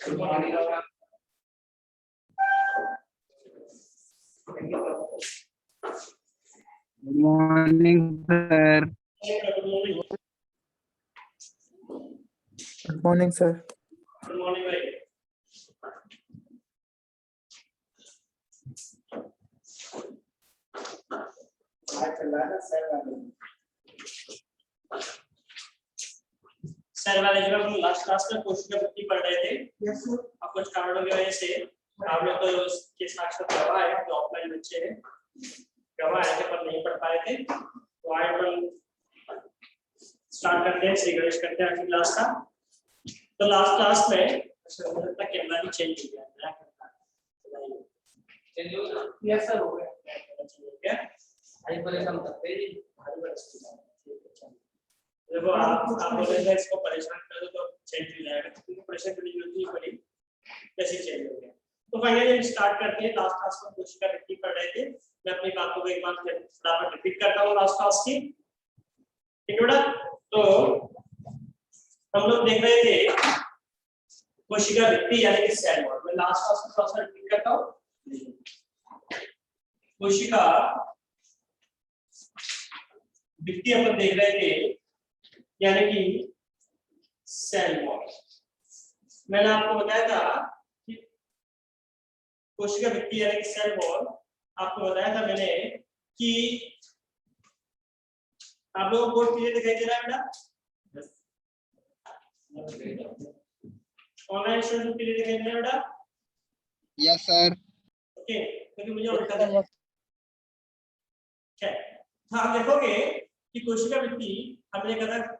Good morning sir. Good morning sir. Good morning भाई। Sir वाले जब हम लास्ट क्लास में कोशिका वृत्ति पढ़ रहे थे, अब कुछ कारणों की वजह से आप लोग तो के साक्षात गवाह है, जो ऑफलाइन बच्चे हैं गवाह है पर नहीं पढ़ पाए थे, तो आज हम स्टार्ट करते हैं, श्री गणेश करते हैं आज की क्लास का। तो लास्ट क्लास में तक कैमरा भी चेंज हो गया, नया कैमरा चेंज हो गया। यस सर हो गया, चेंज हो गया। हाई परेशान करते हैं, भारी परेशान। देखो आप लोग इसको परेशान कर दो तो चेंज हो जाएगा, क्योंकि परेशान करने की जरूरत नहीं पड़ी, कैसे चेंज हो गया। तो फाइनली हम स्टार्ट करते हैं। लास्ट क्लास में कोशिका वृत्ति पढ़ रहे थे, मैं अपनी बातों को एक बार फटाफट रिपीट करता हूँ लास्ट क्लास की, ठीक है बेटा। तो हम लोग देख रहे थे कोशिका वृत्ति यानी कि सेल वॉल। मैं लास्ट क्लास में थोड़ा सा रिपीट करता हूँ। कोशिका वृत्ति अपन देख रहे थे यानी कि सेल वॉल। मैंने आपको बताया था कि कोशिका वृत्ति यानी कि सेल वॉल, आपको बताया था मैंने कि आप लोगों को बोर्ड क्लियर दिखाई दे रहा है बेटा? ऑनलाइन स्टूडेंट क्लियर दिखाई दे रहा है बेटा? Yes sir. ओके, क्योंकि मुझे और बता दें। ठीक, तो आप देखोगे कि कोशिका वृत्ति हमने कहा था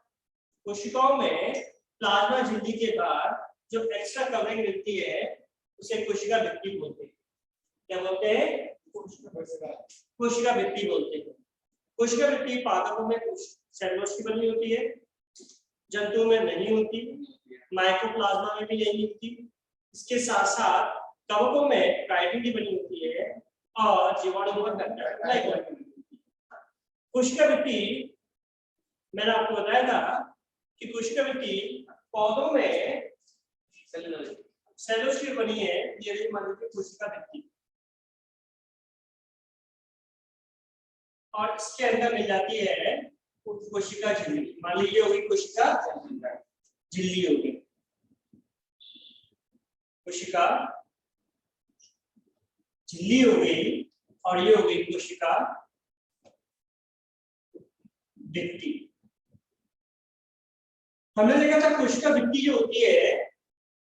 कोशिकाओं में प्लाज्मा झिल्ली के बाद जो एक्स्ट्रा कवरिंग मिलती है उसे कोशिका वृत्ति बोलते हैं। क्या बोलते हैं? कोशिका वृत्ति बोलते हैं। कोशिका वृत्ति पादपों में सेलुलोज की बनी होती है, जंतुओं में नहीं होती, माइकोप्लाज्मा में भी नहीं होती। इसके साथ साथ कवकों में काइटिन की बनी होती है और जीवाणुओं में कोशिका वृत्ति मैंने आपको बताया था कि कोशिका वृत्ति पौधों में सेलुलोज की बनी है, ये मान लीजिए कोशिका वृत्ति, और इसके अंदर मिल जाती है कोशिका झिल्ली। मान लीजिए होगी कोशिका झिल्ली होगी, कोशिका झिल्ली हो गई, और ये हो गई कोशिका वृत्ति। हमने देखा था कोशिका वृत्ति जो होती है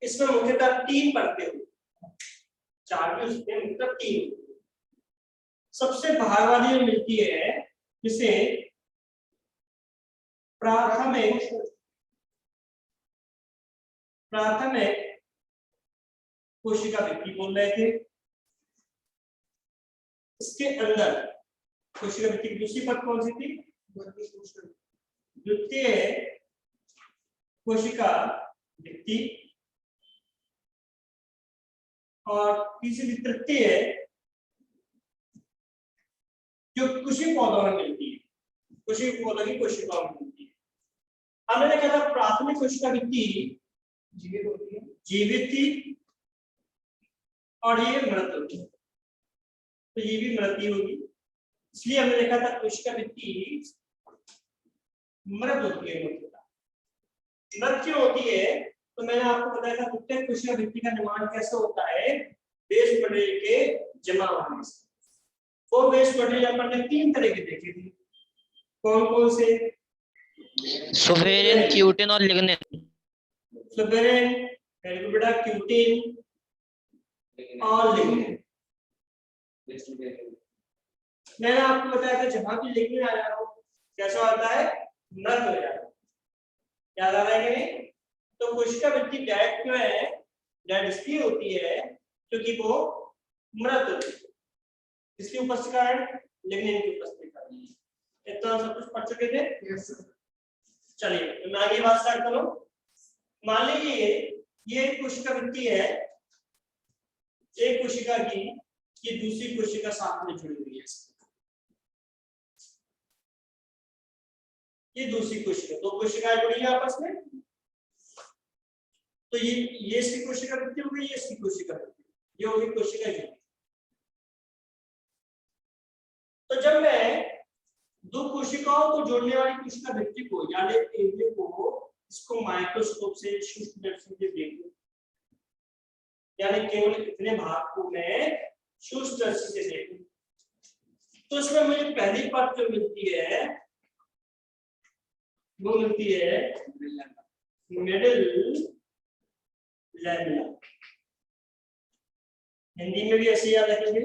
इसमें मुख्यतः 3 परतें होती हैं, 4 भी उसमें मुख्यतः 3। सबसे बाहर वाली जो मिलती है जिसे प्राथमिक कोशिका वृत्ति बोल रहे थे। इसके अंदर कोशिका वृत्ति की दूसरी परत कौन सी थी? द्वितीय कोशिका वृत्ति, और तीसरी तृतीय जो कुशी पौधों में मिलती है, कुशी पौधों की कोशिकाओं में मिलती है। हमने देखा था प्राथमिक कोशिका वृत्ति जीवित होती है, जीवित थी, और ये मृत होती है, तो ये भी मृत होगी। इसलिए हमने देखा था कोशिका वृत्ति मृत होती है। मृत क्यों होती है? तो मैंने आपको बताया था प्रत्येक कोशिका वृत्ति का निर्माण कैसे होता है, बेस मटेरियल के जमा होने से। वो बेस मटेरियल अपन ने 3 तरह के देखे थे, कौन कौन से? सुबेरिन, क्यूटिन और लिग्निन। सुबेरिन, वेरी गुड बेटा, क्यूटिन और लिग्निन। मैंने आपको बताया था जहां भी लिग्निन आ जाए कैसा होता है? मृत हो जाता है। याद आ रहा है कि नहीं? तो कोशिका वृत्ति डेड क्यों है? डेड इसलिए होती है क्योंकि वो मृत होती है। इसकी उपस्थिति कारण, लिग्निन की उपस्थिति कारण। इतना सब कुछ पढ़ चुके थे? Yes sir. चलिए तो मैं आगे बात स्टार्ट करूं। मान लीजिए ये एक कोशिका वृत्ति है, एक कोशिका की ये दूसरी कोशिका साथ में जुड़ी हुई है। ये दूसरी कोशिका, 2 कोशिकाएं जुड़ी है आपस में, तो ये इसकी कोशिका वृत्ति हो गई, ये इसकी कोशिका वृत्ति, ये होगी कोशिका झिल्ली। तो जब मैं दो कोशिकाओं को जोड़ने वाली कोशिका वृत्ति को यानी एरिया को इसको माइक्रोस्कोप से सूक्ष्म दर्शक से देखूं, यानी केवल इतने भाग को मैं सूक्ष्म दर्शी से देखूं, तो इसमें मुझे पहली बात जो मिलती है वो मिलती है मिडिल लैमेला। हिंदी में भी ऐसे याद रखेंगे,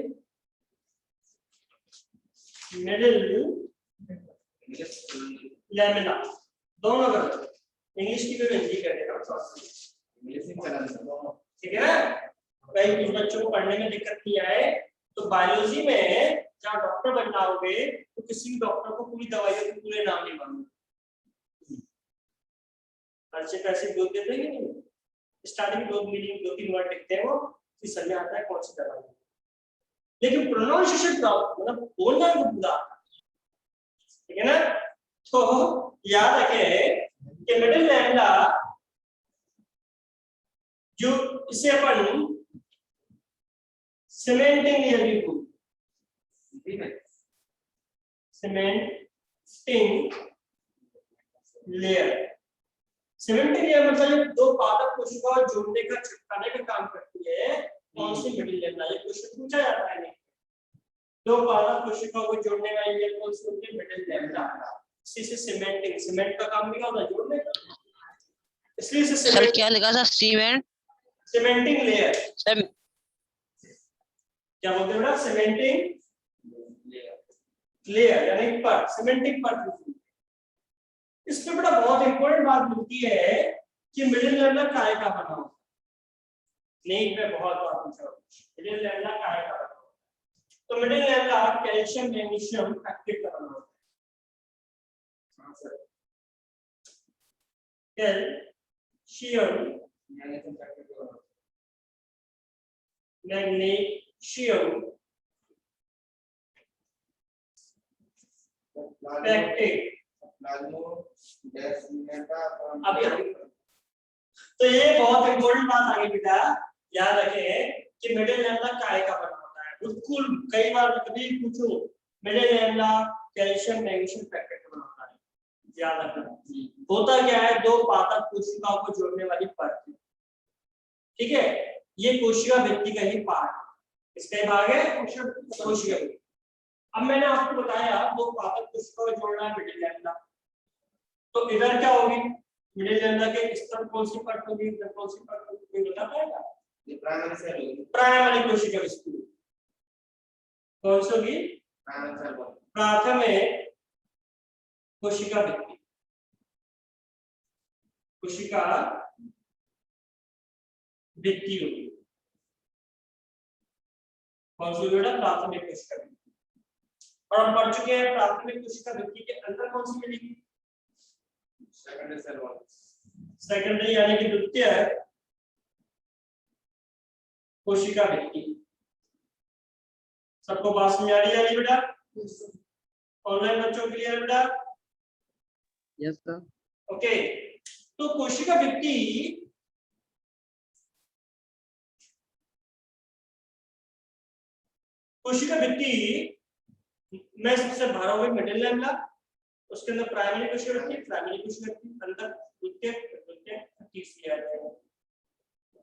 मिडिल लैमेला, दोनों कर, इंग्लिश की भी हिंदी करेगा, ठीक है ना। कई कुछ बच्चों को पढ़ने में दिक्कत नहीं आए तो बायोलॉजी में जहाँ डॉक्टर बनना होगे तो किसी भी डॉक्टर को पूरी दवाइयों के पूरे नाम नहीं मालूम, अच्छे पैसे बोल देते हैं कि नहीं, स्टार्टिंग दो मीनिंग दो तीन वर्ड लिखते हैं वो, फिर समझ आता है कौन सी दवाई, लेकिन प्रोनाउंसिएशन मतलब बोलना पूरा, ठीक है ना। तो याद रखें कि मिडिल लैमेला जो इसे अपन सीमेंटिंग लेयर भी बोलते हैं, सीमेंटिंग लेयर। सीमेंटिंग लेयर मतलब ये दो पादप कोशिकाओं जोड़ने का, चिपकाने का काम करती है, कौन सी मिडिल लैमेला, ये क्वेश्चन पूछा जाता है नहीं। दो पादप कोशिकाओं को जोड़ने वाली लेयर कौन सी होती है, मिडिल लैमेला। इसी से सीमेंटिंग, सीमेंट का काम भी क्या होता है, जोड़ने का, इसलिए से सर क्या लिखा था, सीमेंट सीमेंटिंग लेयर, सर क्या बोलते हैं बेटा, सीमेंटिंग लेयर यानी परत, सीमेंटिंग परत। इसमें बेटा बहुत इंपॉर्टेंट बात मिलती है कि मिडिल लैमेला काय का बना होता है, नीट में बहुत बार पूछा, मिडिल लैमेला काय का बना होता है, तो middle lamella calcium magnesium factory का बना होता है, कैल्शियम मैग्नीशियम फैक्ट्री। तो ये बहुत इंपॉर्टेंट बात आ गई बेटा, याद रखें कि मिडिल लैमेला काय का बना होता है, बिल्कुल कई बार कभी पूछो middle lamella calcium magnesium factory का बना होता है, याद रखना। होता क्या है, दो पादप कोशिकाओं को जोड़ने वाली परत, ठीक है, ये कोशिका वृत्ति का ही पार्ट, इसका ही भाग है कोशिका। अब मैंने आपको बताया दो पादप कोशिकाओं को जोड़ना है मिडिल लैमेला, तो इधर क्या होगी, मिडिल लैमेला के इस तरफ कौन सी परत होगी, इधर कौन सी परत होगी, कोई बता पाएगा? ये प्राइमरी सेल होगी, प्राइमरी कोशिका वृत्ति कौन सी होगी, प्राथमिक कोशिका वृत्ति, कोशिका वृत्ति होगी, कौन सी बेटा, प्राथमिक कोशिका वृत्ति। और हम पढ़ चुके हैं प्राथमिक कोशिका वृत्ति के अंदर कौन सी मिलेगी, सेकेंडरी यानी कि द्वितीय कोशिका वृत्ति। सबको बात समझ आ रही है बेटा, ऑनलाइन बच्चों के लिए बेटा? Yes sir. ओके, तो कोशिका वृत्ति में सबसे भरा हुआ मिडिल लैमेला, उसके अंदर प्राइमरी कोशिका वृत्ति, प्राइमरी कोशिका वृत्ति, अंदर द्वितीय, तीसरी है,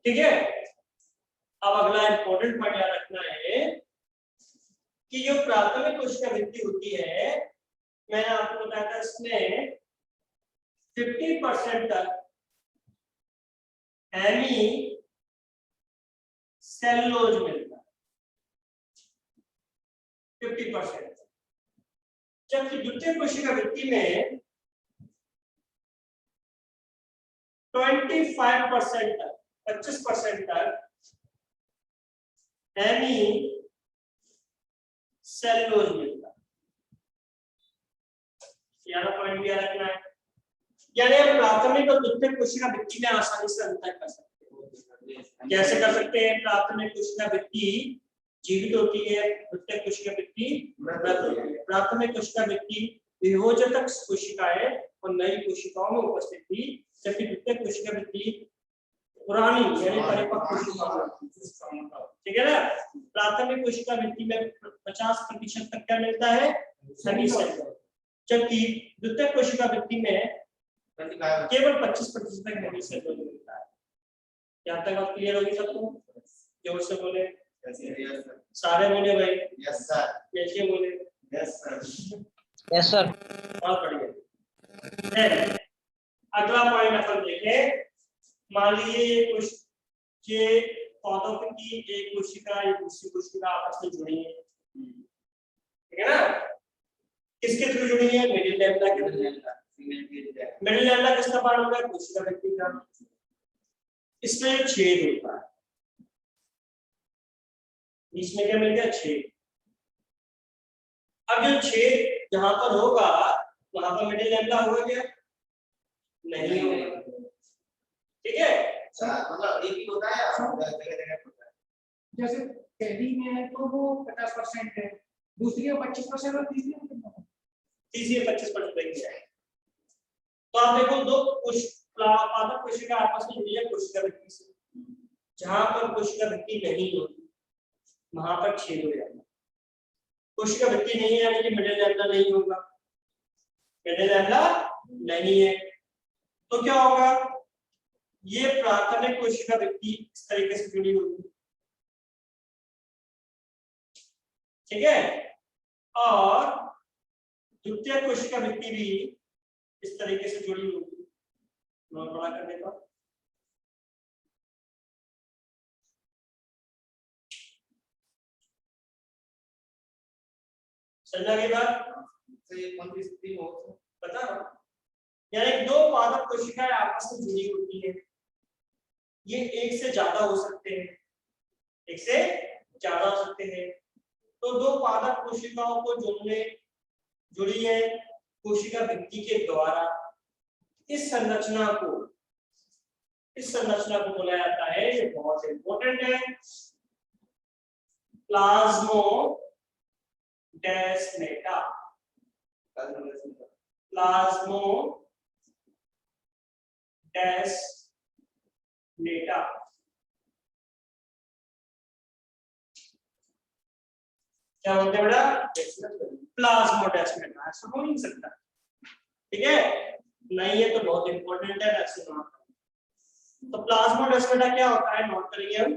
ठीक है। अब अगला इंपॉर्टेंट पॉइंट याद रखना है कि जो प्राथमिक कोशिका वृत्ति होती है, मैंने आपको बताया था इसमें 50% तक हेमी सेलुलोज मिलता है, 50%, जबकि द्वितीय कोशिका वृत्ति में 25% तक, 25% तक हेमी सेलुलोज मिलता है, यार पॉइंट भी याद रखना है। यानी हम प्राथमिक और द्वितीय कोशिका वृत्ति में आसानी से अंतर कर सकते हैं। कैसे कर सकते हैं? प्राथमिक कोशिका वृत्ति जीवित होती है, द्वितीय कोशिका वृत्ति मृत होती है। प्राथमिक कोशिका वृत्ति विभोजक कोशिकाएं और नई कोशिकाओं में उपस्थित थी, जबकि द्वितीय कोशिका वृत्ति पुरानी यानी परिपक्व कोशिका, ठीक है ना। प्राथमिक कोशिका वृद्धि में 50% तक क्या मिलता है, सभी सेल, जबकि द्वितीयक कोशिका वृद्धि में केवल 25% तक सभी सेल मिलता है। यहाँ तक बात क्लियर होगी सबको? जोर से बोले, सारे बोले भाई, यस सर, कैसे बोले, यस सर, यस सर। बहुत बढ़िया। अगला पॉइंट अपन देखें, मान लीजिए कुछ ये पौधों की एक कोशिका एक दूसरी कोशिका आपस में जुड़ी है, ठीक है ना। किसके थ्रू जुड़ी है, मिडिल लैमेला के थ्रू। मिडिल लैमेला किसका पार्ट होगा, कोशिका वृद्धि का। इसमें छेद होता है, बीच में क्या मिल गया, छेद। अब जो छेद जहां पर होगा वहां पर मिडिल लैमेला होगा क्या, नहीं होगा, ठीक है। मतलब एक ही होता है या जगह-जगह होता है? जैसे पहली में है तो वो 50% है, दूसरी में 25% और तीसरी में कितना है? तीसरी 25% रह गया है। तो आप देखो दो पादप कोशिका आपस में जुड़ी है कोशिका वृद्धि से, जहां पर कोशिका वृद्धि नहीं होती वहां पर छेद हो जाता है। कोशिका वृद्धि नहीं है यानी कि मिडिल लैमेला नहीं होगा, मिडिल लैमेला नहीं है, तो क्या होगा, ये प्राथमिक कोशिका वृद्धि इस तरीके से जुड़ी होगी, ठीक है, और द्वितीय कोशिका वृद्धि भी इस तरीके से जुड़ी होगी। नोट बड़ा कर देता हूं, समझा की बात? तो ये कौन सी स्थिति हो बता रहा हूं, यानी दो पादप कोशिकाएं आपस में जुड़ी होती है, ये एक से ज्यादा हो सकते हैं, एक से ज्यादा हो सकते हैं। तो दो पादप कोशिकाओं को जुड़ी है कोशिका वृद्धि के द्वारा। इस संरचना को बोला जाता है, ये बहुत इंपॉर्टेंट है, प्लाज्मोडेस्माटा। प्लाज्मोडेस्माटा क्या बोलते हैं बेटा, प्लाज्मोडेस्माटा, ऐसा हो नहीं सकता, ठीक है, नहीं है तो बहुत इंपॉर्टेंट है, ऐसे नोट। तो प्लाज्मोडेस्माटा क्या होता है, नोट करेंगे हम,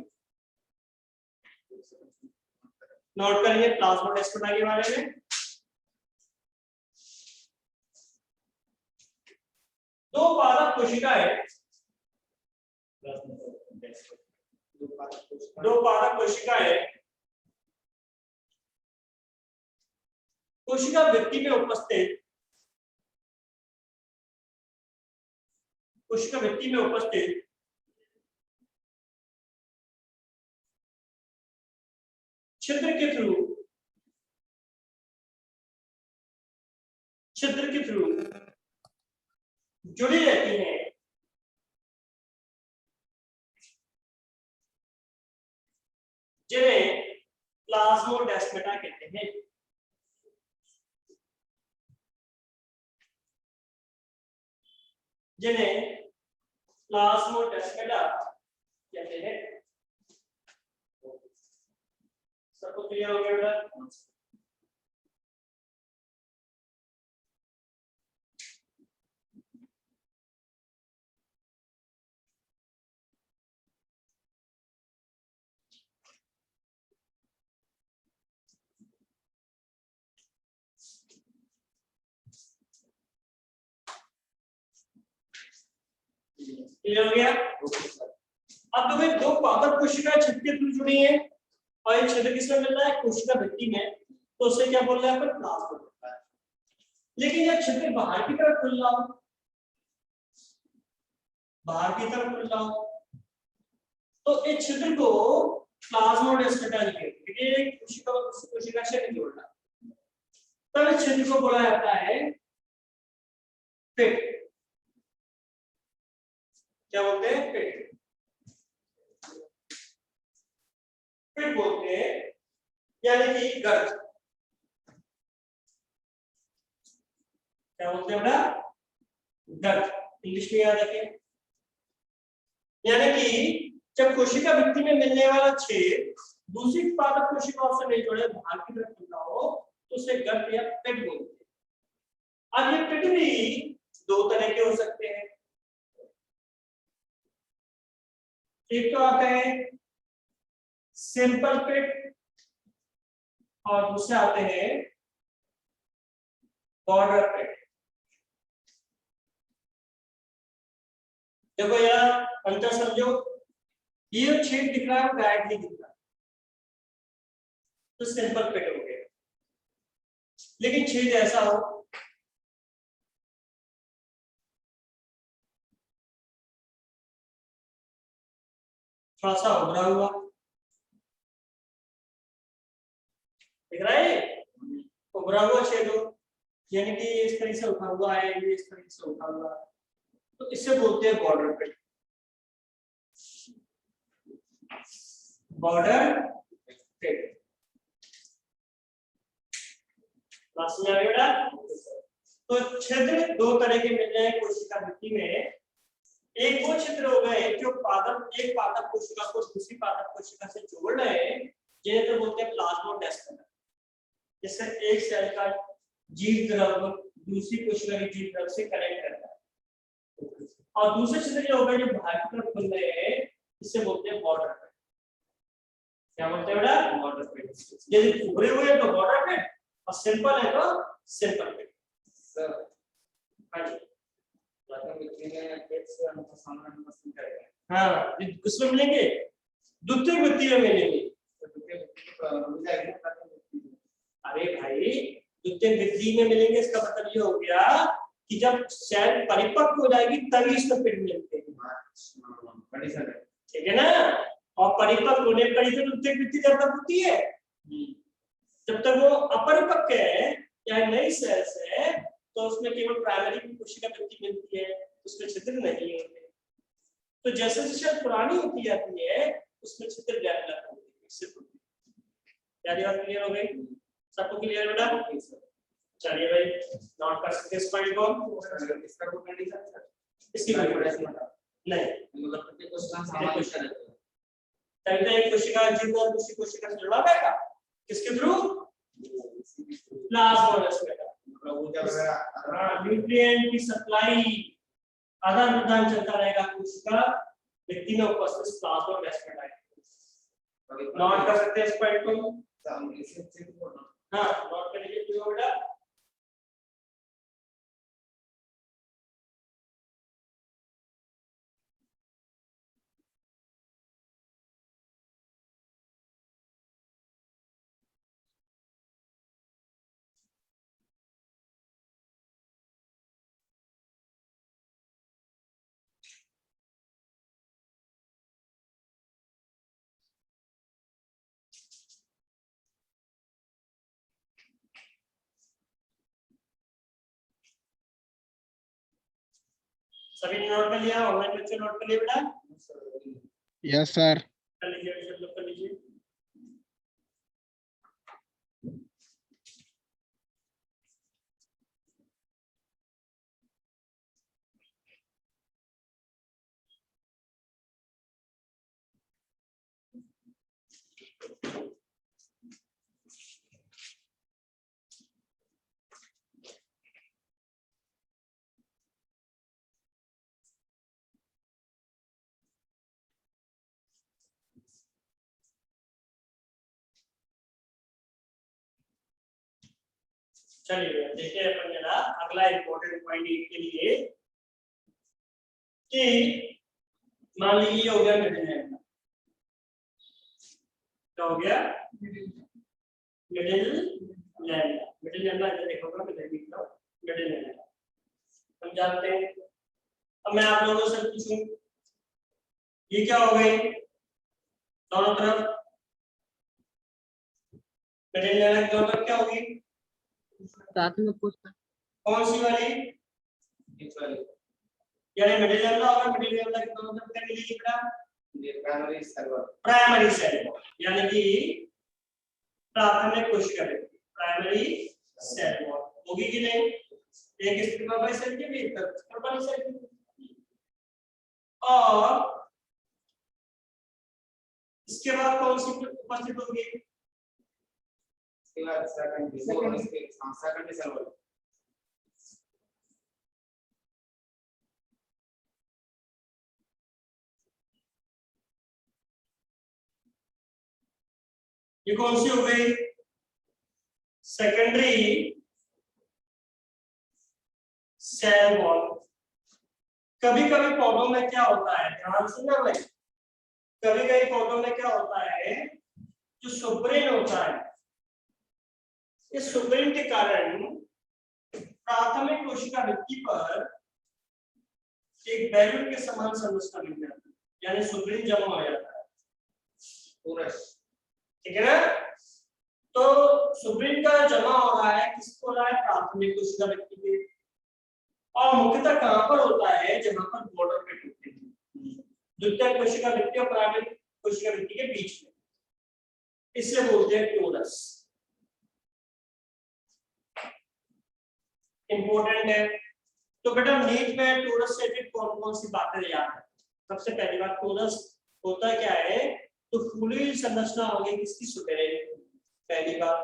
नोट करेंगे प्लाज्मोडेस्माटा के बारे में। दो पादप कोशिकाएं कोशिका वृद्धि में उपस्थित छिद्र के थ्रू जुड़ी रहती हैं, जिन्हें प्लाज्मोडेस्माटा कहते हैं। सबको क्लियर हो गया बेटा? क्लियर हो गया? अब तुम्हें दो पादप कोशिकाएं छिद्र के थ्रू जुड़ी है और ये छिद्र किसमें मिल रहा है, कोशिका वृद्धि में, तो उसे क्या बोल रहा है अपन, प्लाज्मा। लेकिन जब छिद्र बाहर की तरफ खुल रहा हो, तो इस छिद्र को प्लाज्मोडेस्माटा नहीं कहते, क्योंकि ये कोशिका से नहीं जोड़ रहा, तब इस छिद्र को बोला जाता है पिट। क्या बोलते हैं, पिट बोलते हैं, यानी कि गर्त। क्या बोलते हैं बेटा, गर्त, इंग्लिश में याद रखें, यानी कि जब कोशिका भित्ति में मिलने वाला छेद दूसरी पादप कोशिकाओं से नहीं जुड़े बाहर की तरफ खुला हो तो उसे गर्त या पेट बोलते हैं। अब ये पेट भी दो तरह के हो सकते हैं, एक तो आता है सिंपल पेट और दूसरे आते हैं बॉर्डर पेट। देखो यार अंतर समझो, ये जो छेद दिख रहा है वो डायरेक्टली दिख रहा है तो सिंपल पेट हो गया। लेकिन छेद ऐसा हो थोड़ा सा उभरा हुआ, दिख रहा है उभरा हुआ छेद हो, यानी कि इस तरह से उठा हुआ है, ये इस तरह से उठा हुआ है, तो इसे बोलते हैं बॉर्डर पेट। बॉर्डर पेट बेटा। तो छिद्र दो तरह के मिल रहे हैं कोशिका भित्ति में। एक वो छिद्र हो गए जो एक पादप कोशिका को दूसरी पादप कोशिका से जोड़ रहे हैं, जिन्हें तो बोलते हैं प्लाज्मोडेस्माटा। जिससे एक सेल का जीव द्रव दूसरी कोशिका के जीव द्रव से कनेक्ट करता है। और दूसरे छिद्र जो हो गए जो बाहर की तरफ खुल रहे हैं, इसे बोलते हैं बॉर्डर पेट। क्या बोलते हैं बेटा? बॉर्डर पेट। यदि उभरे हुए हैं तो बॉर्डर पेट और सिंपल है तो सिंपल पेट। सर हाँ जी, हाँ हाँ किसमें मिलेंगे? द्वितीय भित्ति में मिलेंगे। अरे भाई द्वितीय भित्ति में मिलेंगे, इसका मतलब ये हो गया कि जब सेल परिपक्व हो जाएगी तभी इसमें पेट मिलते हैं, ठीक है ना? और परिपक्व होने पर ही तो द्वितीय भित्ति जब तक होती है, जब तक वो अपरिपक्व है या नई सेल्स है तो उसमें केवल प्राइमरी कोशिका भित्ति मिलती है, उसमें छिद्र नहीं होते। तो जैसे जैसे पुरानी होती जाती है उसमें छिद्र डेवलप होते हैं। क्या बात क्लियर हो गई? सबको क्लियर बेटा? चलिए भाई नोट कर सकते इस पॉइंट को। इसका कोई कंडीशन सर? इसकी कोई कंडीशन नहीं, मतलब प्रत्येक कोशिका समान कोशिका रहती है। तभी तो एक कोशिका जीव और दूसरी कोशिका से जुड़ा रहेगा किसके थ्रू? प्लाज्मोडेस्माटा। मतलब ऊर्जा वगैरह हाँ, न्यूट्रिएंट की सप्लाई आदान प्रदान चलता रहेगा कोशिका व्यक्ति में उपस्थित प्लाज्मोडेस्माटा। नोट कर सकते हैं इस पॉइंट को। हाँ नोट कर लीजिए क्यों बेटा? सभी ने नोट कर लिया? ऑनलाइन बच्चे नोट कर लिए बेटा? Yes sir. कर लीजिए, सब लोग कर लीजिए। चलिए देखिए अपन जरा अगला इंपॉर्टेंट पॉइंट के लिए कि मान लीजिए ये हो गया मिडिल लैम्डा। क्या हो गया? Middle lambda. मिडिल लैम्डा इधर देखोगे मिडिल लैम्डा हम जानते हैं। अब मैं आप लोगों से पूछूं ये क्या हो गई दोनों तरफ? मिडिल लैम्डा की दोनों तरफ क्या होगी? साथ में पूछता कौन सी वाली? यानी मिडिल लैम्डा और मिडिल लैम्डा की दोनों तरफ क्या मिलेगी बेटा? Primary cell wall. Primary cell wall यानी कि प्राथमिक कोशिका भित्ति, प्राइमरी सेल वॉल होगी कि नहीं? एक स्थिति सेल की भी तरफ सेल की। और इसके बाद कौन सी उपस्थित होगी? इसके बाद सेकंड सर्वर ये कौन सी हो गई? Secondary cell wall. कभी कभी पौधों में क्या होता है, ध्यान सुनना भाई, कभी कभी पौधों में क्या होता है, जो सुब्रेन होता है, इस सुब्रेन के कारण प्राथमिक कोशिका भित्ति पर एक बैलून के समान संरचना बन जाती है, यानी सुब्रेन जमा हो जाता है। ठीक है ना? तो सुब्रेन का जमा हो रहा है, किसको हो रहा है? प्राथमिक कोशिका भित्ति पे। और मुख्यतः कहां पर होता है? जहां पर बॉर्डर पे टूटते हैं, द्वितीयक कोशिका भित्ति और प्राथमिक कोशिका भित्ति के बीच में, इसलिए बोलते हैं टोरस। इंपॉर्टेंट है। तो बेटा नीट में टोरस से फिर कौन कौन सी बातें याद है? सबसे पहली बात, टोरस होता क्या है? तो फूली संरचना होगी किसकी? सुब्रेन। पहली बात,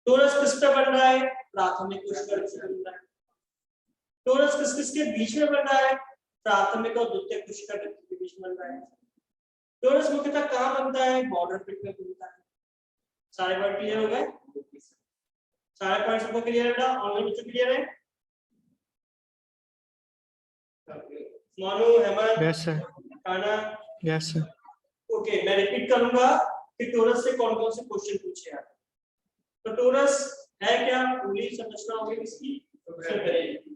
टोरस किस पे बन रहा है? प्राथमिक कोशिका भित्ति पे बन रहा है। टोरस किस किसके बीच में बन रहा है? प्राथमिक और द्वितीयक कोशिका भित्ति के बीच में बन रहा है। टोरस मुख्यतः कहां बनता है? बॉर्डर पिट में बनता है। सारे पॉइंट क्लियर हो गए? सारे पॉइंट सबको क्लियर है बेटा? ऑनलाइन बच्चों क्लियर है? मानू, हेमंत, यस सर, काना, यस सर। ओके। मैं रिपीट करूंगा कि टोरस से कौन कौन से क्वेश्चन पूछे हैं। तो टोरस है क्या? फूली संरचना होगी किसकी? सुब्रेन।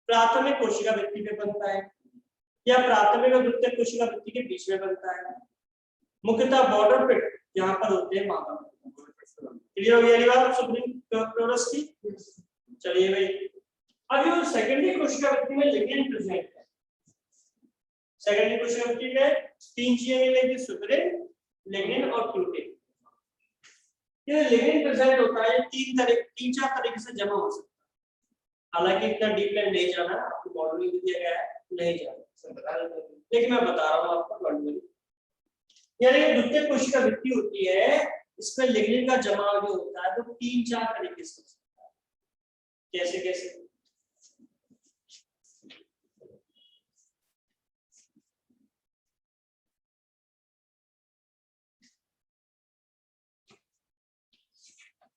प्राथमिक कोशिका भित्ति पे बनता है या प्राथमिक और द्वितीयक कोशिका भित्ति के बीच में बनता है। मुख्यतः बॉर्डर पिट यहाँ पर होते हैं मादा। क्लियर हो गया ये बात सुब्रेन टोरस की? चलिए भाई, अब ये सेकेंडरी कोशिका भित्ति में लिग्निन प्रेजेंट है। सेकेंडरी कोशिका भित्ति में तीन चीजें मिलेंगी, सुब्रेन, लिग्निन और प्रोटीन। ये लिग्निन प्रेजेंट होता है तीन चार तरीके से जमा हो सकता है। हालांकि इतना डीप में नहीं जाना, आपको मॉडल में भी दिया गया है, नहीं जाना, लेकिन मैं बता रहा हूँ आपको नॉर्मली। यानी द्वितीयक कोशिका भित्ति होती है, इसमें लिग्निन का जमाव जो होता है तो तीन चार तरीके से हो सकता है। कैसे कैसे?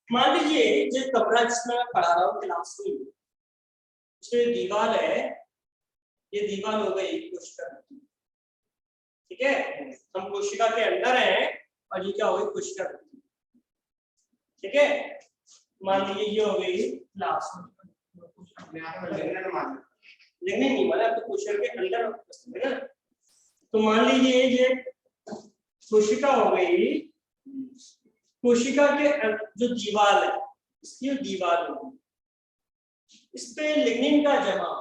मान लीजिए जो कमरा जिसमें मैं पढ़ा रहा हूँ क्लासरूम, इसमें दीवार है, ये दीवार हो गई कोशिका भित्ति। ठीक है, हम कोशिका के अंदर हैं और ये क्या हो गई? कोशिका भित्ति। ठीक है, मान लीजिए ये हो गई क्लासरूम। लिग्निन नहीं माना तो कोशिका के अंदर है ना। तो मान लीजिए ये कोशिका हो गई, कोशिका के जो दीवार है, इसकी जो दीवार होगी, इस पे लिग्निन का जमा,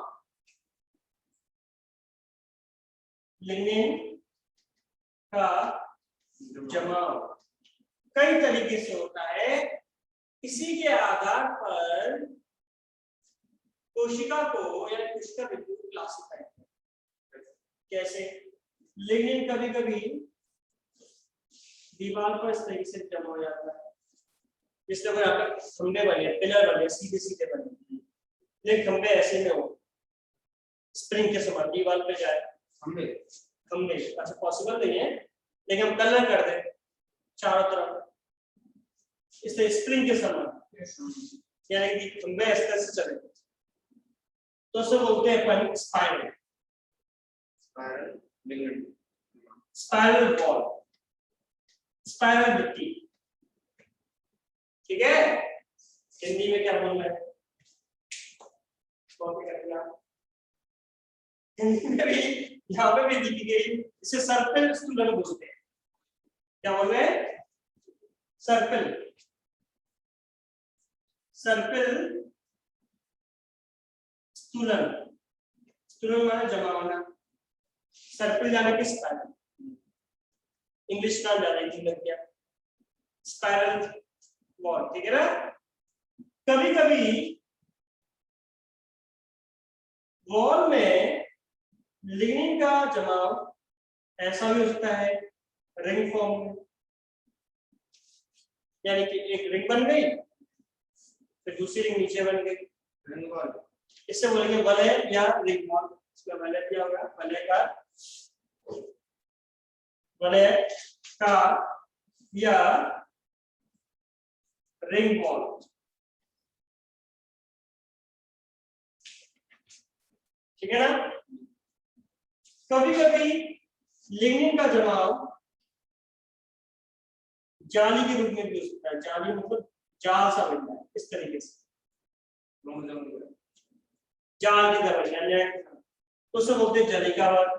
लिग्निन का जमाव कई तरीके से होता है। इसी के आधार पर कोशिका को या कोशिका भित्ति को क्लासिफाई करते हैं। कैसे? लिग्निन कभी कभी दीवार पर इस तरीके से जमा हो जाता है, जिससे कोई आपके खंबे बने, पिलर बने, सीधे सीधे बने, लेकिन खंबे ऐसे में हो स्प्रिंग के समान दीवार पे जाए। खंबे अच्छा पॉसिबल नहीं है, लेकिन हम कलर कर दें चारों तरफ, इसलिए स्प्रिंग के समान, यानी कि खंबे इस तरह से चले, तो उसे बोलते हैं अपन स्पाइरल। स्पाइरल वॉल, स्पाइरल भित्ति। ठीक है, हिंदी में क्या बोलना है? हिंदी में भी यहाँ पे भी लिखी गई, इसे सर्पिल स्टूलन बोलते हैं। क्या बोल रहे हैं? सर्पिल। सर्पिल स्टूलन, स्टूलन माने जमा होना, सर्पिल जाने के स्पाइरल, इंग्लिश नाम ज्यादा इजी लग गया, स्पाइरल वॉल। ठीक है ना। कभी कभी वॉल में लिग्निन का जमाव ऐसा भी हो सकता है रिंग फॉर्म, यानी कि एक रिंग बन गई, फिर दूसरी रिंग नीचे बन गई, रिंग बॉल, इससे बोलेंगे वलय या रिंग बॉल। इसमें वलय क्या होगा, वलय का या रिंग बॉल। ठीक है ना। कभी कभी लिग्निन का जमाव जाली के रूप में भी हो सकता है, जाली मतलब जाल सा बनता है इस तरीके से, जाल की तरह, तो उसे बोलते हैं जलिका वर्ग।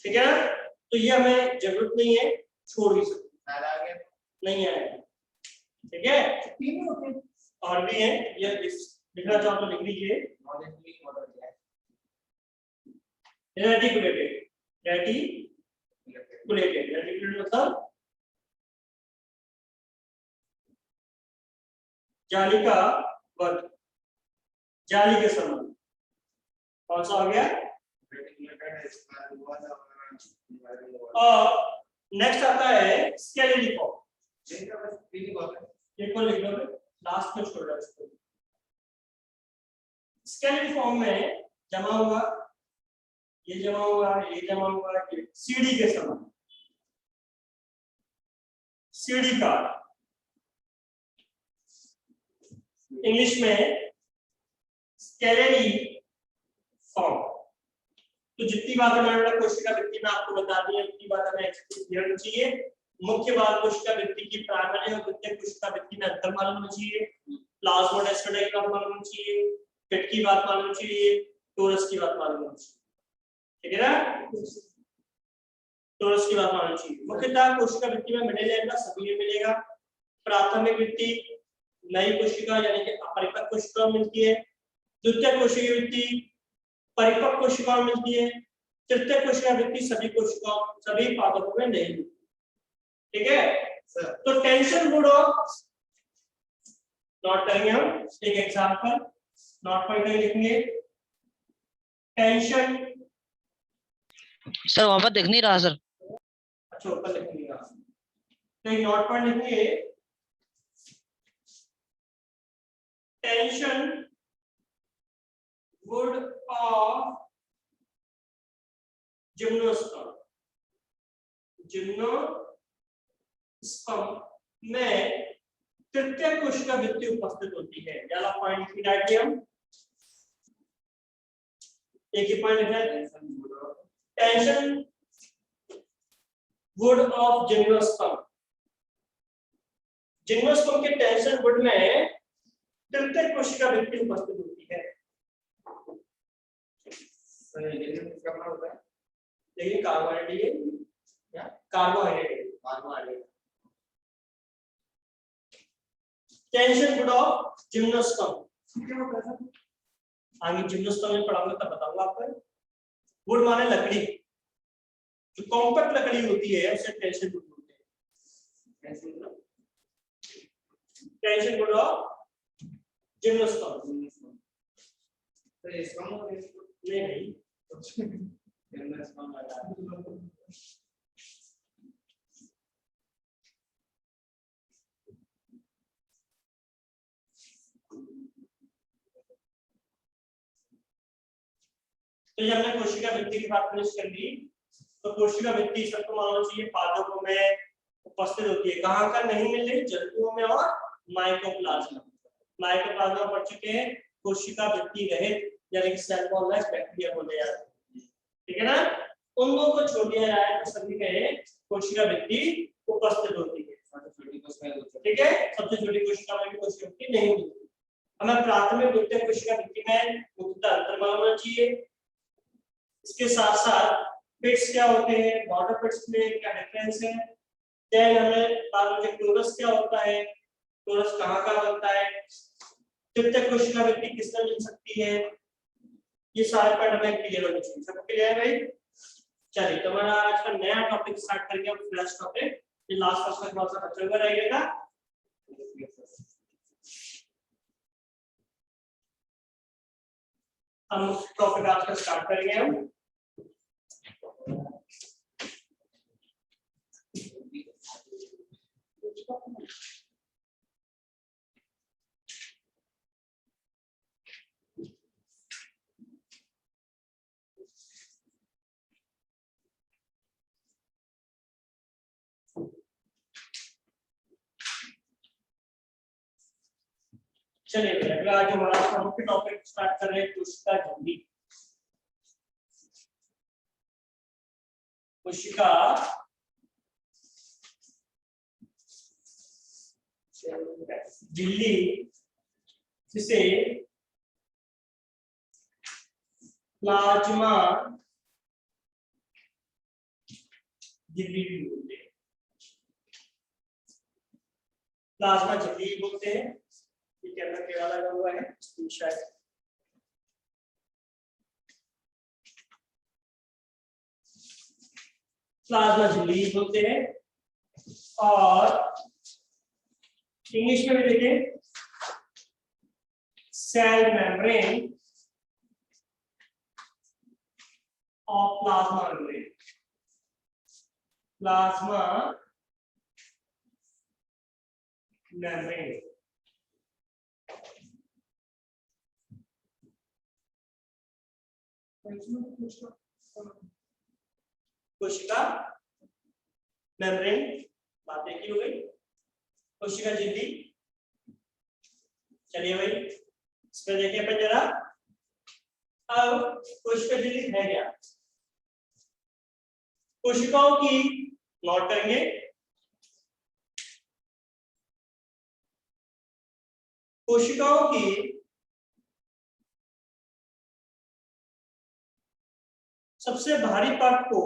ठीक है ना, तो ये हमें जरूरत नहीं है, छोड़ भी सकते, नहीं आएगा। ठीक है, तीन होते हैं। और भी है, ये लिखना चाहो तो लिख लीजिए। रेटिकुलेटेड, रेटिकुलेटेड, रेटिकुलेटेड मतलब जाली का वर्ग, जाली के समान। कौन सा हो गया। और नेक्स्ट आता है स्केलेटन, एक और लिख लो, लास्ट में छोड़ रहा है। स्केलेटन फॉर्म में जमा हुआ, ये जमा हुआ, ये जमा हुआ, ये सीढ़ी के समान, सीढ़ी का इंग्लिश में स्केलेटन फॉर्म। तो जितनी बातें मैंने कोशिका वृत्ति में आपको बता दी है, उतनी बात हमें एक्सप्लेन करनी चाहिए। मुख्य बात कोशिका वृत्ति की प्राइमरी और द्वितीयक कोशिका वृत्ति में अंतर मालूम होना चाहिए, प्लाज्मोडेस्माटा की बात मालूम होनी चाहिए, पिट की बात मालूम होनी चाहिए, टोरस की बात मालूम होनी चाहिए। ठीक है ना, टोरस की बात मालूम होनी चाहिए। मुख्यतः कोशिका वृत्ति में मिलेगा, सभी में मिलेगा। प्राथमिक वृत्ति नई कोशिका यानी कि अपरिपक्व कोशिका मिलती है, द्वितीयक कोशिका वृत्ति परिपक्व कोशिकाओं मिलती है, तृतीय कोशिका वृत्ति सभी कोशिकाओं, सभी पादपों में नहीं मिलती। ठीक है सर। तो टेंशन वुड ऑफ, नोट करेंगे हम एक एग्जांपल, नोट पॉइंट लिखेंगे, टेंशन। सर वहां पर दिख नहीं रहा सर। अच्छा ऊपर लिखेंगे, तो एक नोट पॉइंट लिखेंगे, tension wood of gymnosperm, gymnosperm में तृतीय कोशिका वृत्ति उपस्थित होती है। याला पॉइंट की डायग्राम, एक ही पॉइंट है, tension would of gymnosperm, gymnosperm के टेंशन वुड में तृतीय कोशिका वृत्ति उपस्थित होती है। देखिए carbohydrate, carbohydrate tension would of gymnosperm, आगे जिम्नोस्पर्म में पढ़ाऊंगा तब बताऊंगा आपको। वुड माने लकड़ी, जो कॉम्पैक्ट लकड़ी होती है उसे टेंशन वुड बोलते हैं। टेंशन वुड ऑफ जिम्नोस्पर्म, नहीं तो जब हमने कोशिका वृत्ति की बात फिनिश कर ली, तो कोशिका वृत्ति सबको मालूम चाहिए पादपों में उपस्थित होती है। कहाँ का नहीं मिल रही, जंतुओं में और माइकोप्लाज्मा। माइकोप्लाज्मा पढ़ चुके हैं, कोशिका वृत्ति रहित यानी कि सेल वॉललेस बैक्टीरिया बोले जाते हैं। ठीक है ना, उन लोगों को छोड़ दिया जाए तो सभी में कोशिका वृत्ति उपस्थित होती है। ठीक है, सबसे छोटी कोशिका में भी कोशिका वृत्ति नहीं होती। हमें प्राथमिक द्वितीयक कोशिका वृत्ति में मुख्यतः अंतर मालूम होना चाहिए। इसके साथ साथ पिट्स क्या होते हैं, बॉर्डर पिट्स में क्या डिफरेंस है, देन हमें बात टोरस क्या होता है, टोरस कहाँ का बनता है, तृतीयक कोशिका वृत्ति किसमें मिल सकती है, ये सारे पॉइंट हमें क्लियर होने चाहिए। सब क्लियर है भाई। चलिए तो हमारा आज का नया टॉपिक स्टार्ट करेंगे, हम फ्लैश टॉपिक, ये लास्ट क्लास का थोड़ा सा बचा हुआ रहेगा। हम टॉपिक आज का स्टार्ट करेंगे हम। चलिए अगला जो हमारा मुख्य टॉपिक स्टार्ट कर रहे हैं कोशिका झिल्ली। कोशिका झिल्ली जिसे प्लाज्मा झिल्ली भी बोलते हैं, प्लाज्मा झिल्ली बोलते हैं। ये कैमरा टेढ़ा लगा हुआ है शायद। प्लाज्मा झिल्ली बोलते हैं और इंग्लिश में भी देखें सेल मेम्ब्रेन और प्लाज्मा मेम्ब्रेन। प्लाज्मा मेम्ब्रेन कोशिका मेम्ब्रेन बात एक ही हो गई। कोशिका झिल्ली, चलिए भाई इसमें देखिए अपन जरा। अब कोशिका झिल्ली है क्या? कोशिकाओं की नोट करेंगे। कोशिकाओं की सबसे भारी पार्ट को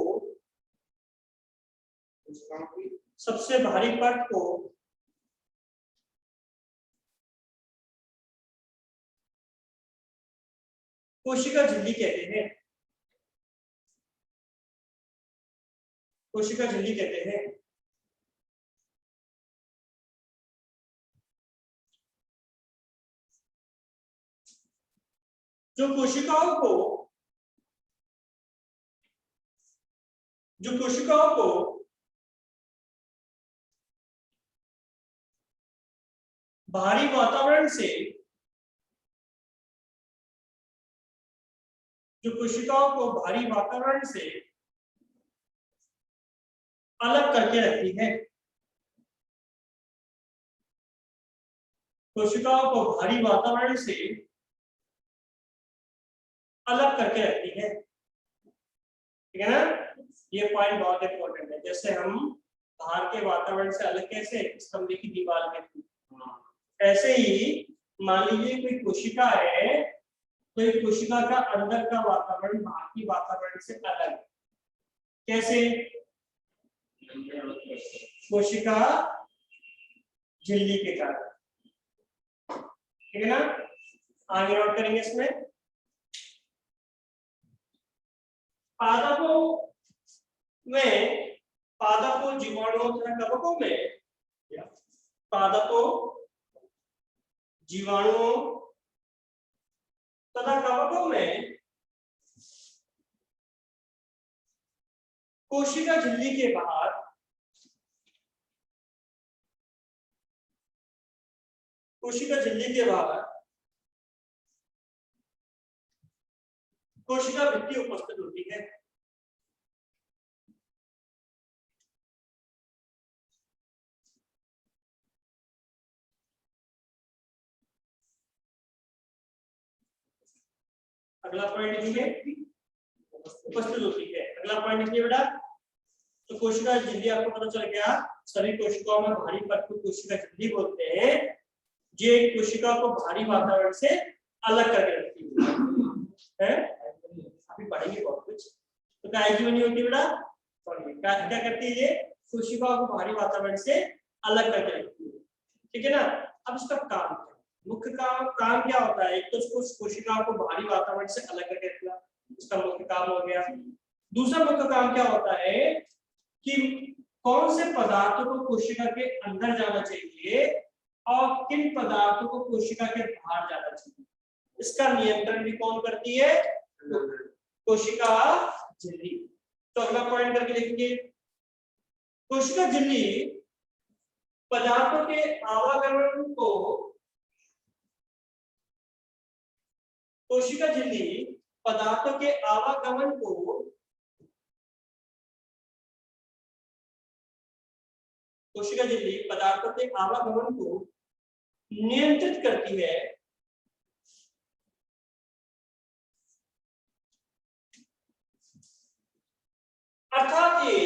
कोशिका झिल्ली कहते हैं। कोशिका झिल्ली कहते हैं। जो कोशिकाओं को बाहरी वातावरण से अलग करके रखती है। कोशिकाओं को बाहरी वातावरण से अलग करके रखती है, ठीक है ना? ये पॉइंट बहुत इंपॉर्टेंट है। जैसे हम बाहर के वातावरण से अलग कैसे, इस कमरे की दीवार के थ्रू, ऐसे ही मान लीजिए कोई कोशिका है तो एक कोशिका का अंदर का वातावरण बाकी वातावरण से अलग। कैसे? कोशिका झिल्ली के कारण, ठीक है ना? आगे नोट करेंगे इसमें। पादपों जीवाणुओं तथा कवकों में पादपों जीवाणुओं तथा कवकों में कोशिका झिल्ली के बाहर कोशिका भित्ति उपस्थित होती है। अगला पॉइंट लिखिए, उपस्थित होती है। अगला पॉइंट लिखिए बेटा। तो कोशिका झिल्ली आपको पता चल गया, सभी कोशिकाओं में भारी परत को कोशिका झिल्ली बोलते हैं। ये कोशिका को भारी वातावरण से अलग करके रखती है। अभी पढ़ेंगे बहुत कुछ। तो क्या बनी होती है बेटा? क्या करती है? ये कोशिकाओं को भारी वातावरण से अलग करके रखती है, ठीक है ना? अब इसका काम, मुख्य काम क्या होता है? एक तो कोशिकाओं को भारी वातावरण से अलग करके रखना, इसका मुख्य काम हो गया। दूसरा मुख्य काम क्या होता है कि कौन से पदार्थों को कोशिका के अंदर जाना चाहिए और किन पदार्थों को कोशिका के बाहर जाना चाहिए, इसका नियंत्रण भी कौन करती है? कोशिका झिल्ली। तो अगला पॉइंट करके लिखेंगे, कोशिका झिल्ली पदार्थों के आवागमन को कोशिका झिल्ली पदार्थों के आवागमन को कोशिका झिल्ली पदार्थों के आवागमन को नियंत्रित करती है अर्थात ये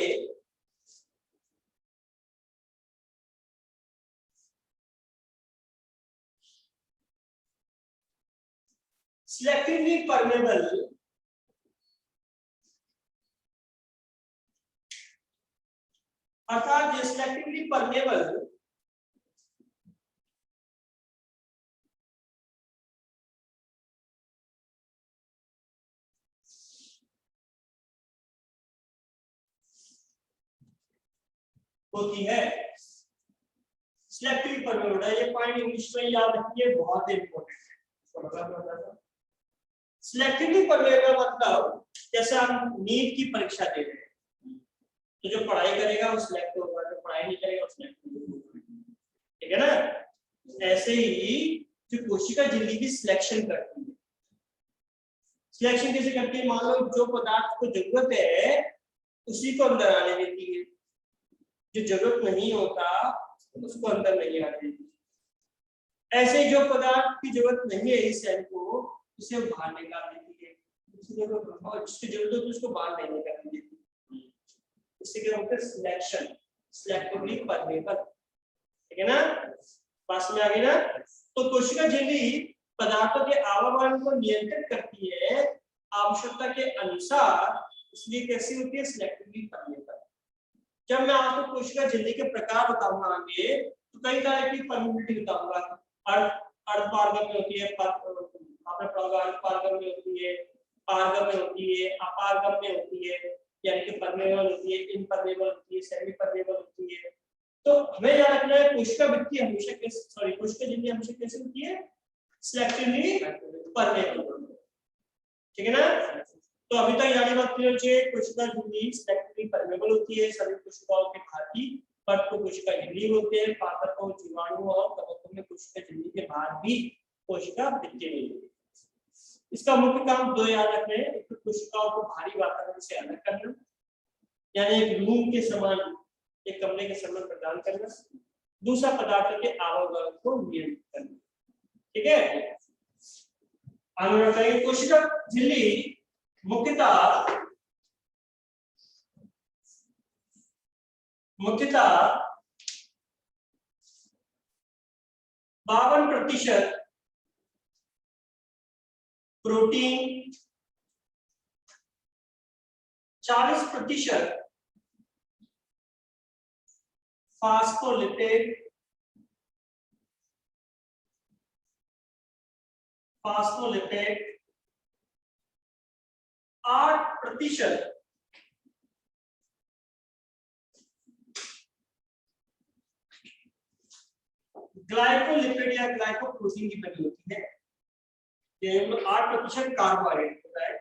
सिलेक्टिवली परमेबल अर्थात ये सिलेक्टिवली परमेबल होती है। सिलेक्टिव परमेबल है, ये पॉइंट इंग्लिश में याद रखिए, बहुत इंपॉर्टेंट है। इसका मतलब क्या होता है? सिलेक्टिवली परमेबल मतलब जैसे हम नीट की परीक्षा दे रहे हैं, तो जो पढ़ाई करेगा वो सिलेक्ट होगा, जो पढ़ाई नहीं करेगा वो सिलेक्ट नहीं होगा, ठीक है ना। ऐसे ही जो कोशिका झिल्ली की सिलेक्शन करती है, सिलेक्शन कैसे करती है? मान लो जो पदार्थ को जरूरत है उसी को अंदर आने देती है, जो जरूरत नहीं होता उसको अंदर नहीं आने देती। ऐसे जो पदार्थ की जरूरत नहीं है इस सेल को, उसे बाहर निकाल देती है, और जिसकी जरूरत है उसको बाहर नहीं निकालने देती। इससे क्या होता है? सिलेक्शन, सिलेक्टिवली परमेबल, ठीक है ना। पास में आ गई ना। तो कोशिका झिल्ली पदार्थों के आवागमन को नियंत्रित करती है आवश्यकता के अनुसार, इसलिए कैसी होती है? Selectively permeable. जब मैं आपको कोशिका झिल्ली के प्रकार बताऊंगा आगे, तो कई तरह की परमेबिलिटी बताऊंगा। अर्धपारगम्य होती है, आपने पढ़ा अर्धपारगम्य में होती है, पारगम्य में होती है, अपारगम्य में होती है, यानी कि परमेबल होती है, इनपरमेबल होती है, सेमी परमेबल होती है। तो हमें याद रखना है कोशिका वृत्ति हमेशा कोशिका झिल्ली हमेशा कैसे होती है? सिलेक्टिवली परमेबल, ठीक है ना। तो अभी तक यानी बात क्लियर है, कोशिका झिल्ली सिलेक्टिवली परमेबल होती है सभी कोशिकाओं के भांति, पर तो कोशिका झिल्ली होते हैं पादपों, जीवाणुओं और कवकों में कोशिका झिल्ली के बाहर भी कोशिका वृत्ति नहीं होती। इसका मुख्य काम दो याद रखने हैं, एक तो कोशिकाओं को भारी वातावरण से अलग करना, यानी एक रूम के समान, एक कमरे के समान प्रदान करना, दूसरा पदार्थों के आवागमन को नियंत्रित करना, ठीक है। आगे बढ़ते कोशिका झिल्ली मुख्यतः 52% प्रोटीन, 40% फास्फोलिपिड, 8% ग्लाइकोलिपिड या ग्लाइकोप्रोटीन की बनी होती है। 8% कार्बोहाइड्रेट होता है,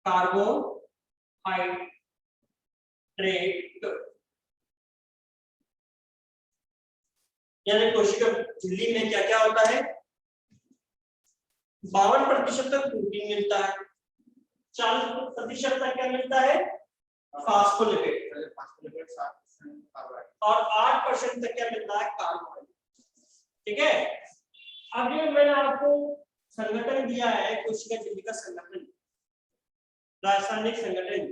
कार्बोहाइड्रेट, यानी कोशिका झिल्ली में क्या क्या होता है? 52% तक प्रोटीन मिलता है, 40% तक क्या मिलता है? फास्फोलिपिड, और 8% तक क्या मिलता है? कार्बोहाइड्रेट, ठीक है। अब ये मैंने आपको संगठन दिया है कोशिका झिल्ली का संगठन, रासायनिक संगठन,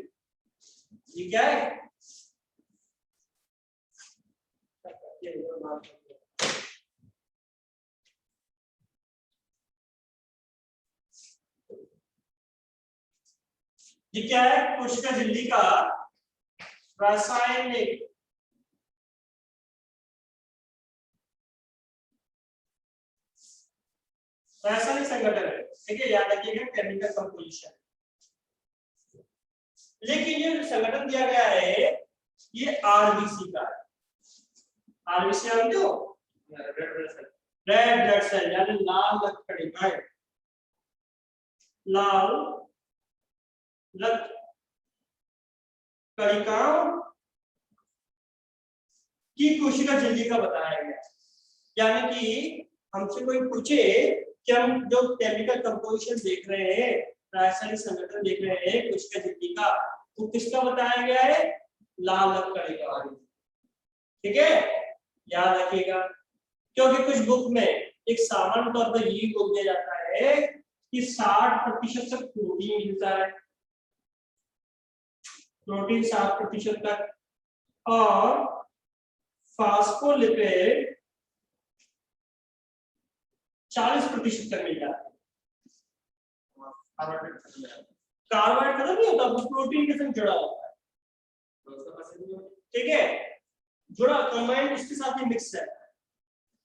ये क्या है? ये क्या है? कोशिका झिल्ली का रासायनिक संगठन है, ठीक है। याद रखिएगा केमिकल कंपोजिशन। लेकिन ये संगठन दिया गया है ये आरबीसी का है। आरबीसी आप जो रेड ब्लड सेल यानी लाल रक्त कणिकाएं, लाल रक्त कणिकाओं की कोशिका झिल्ली का बताया गया। यानी कि हमसे कोई पूछे कि हम जो केमिकल कंपोजिशन देख रहे हैं, रासायनिक संगठन देख रहे हैं कोशिका झिल्ली का, तो किसका बताया गया है? लाल रक्त कणिका, ठीक है। याद रखिएगा, क्योंकि कुछ बुक में एक सामान्य तौर पर यही बोल दिया जाता है कि 60% तक प्रोटीन मिलता है, प्रोटीन 60% तक और फास्फोलिपिड 40% तक मिल जाता है। कार्बोहाइड्रेट खत्म नहीं होता, वो प्रोटीन के संग जुड़ा होता है, ठीक है, जुड़ा कंबाइंड इसके साथ ही मिक्स है।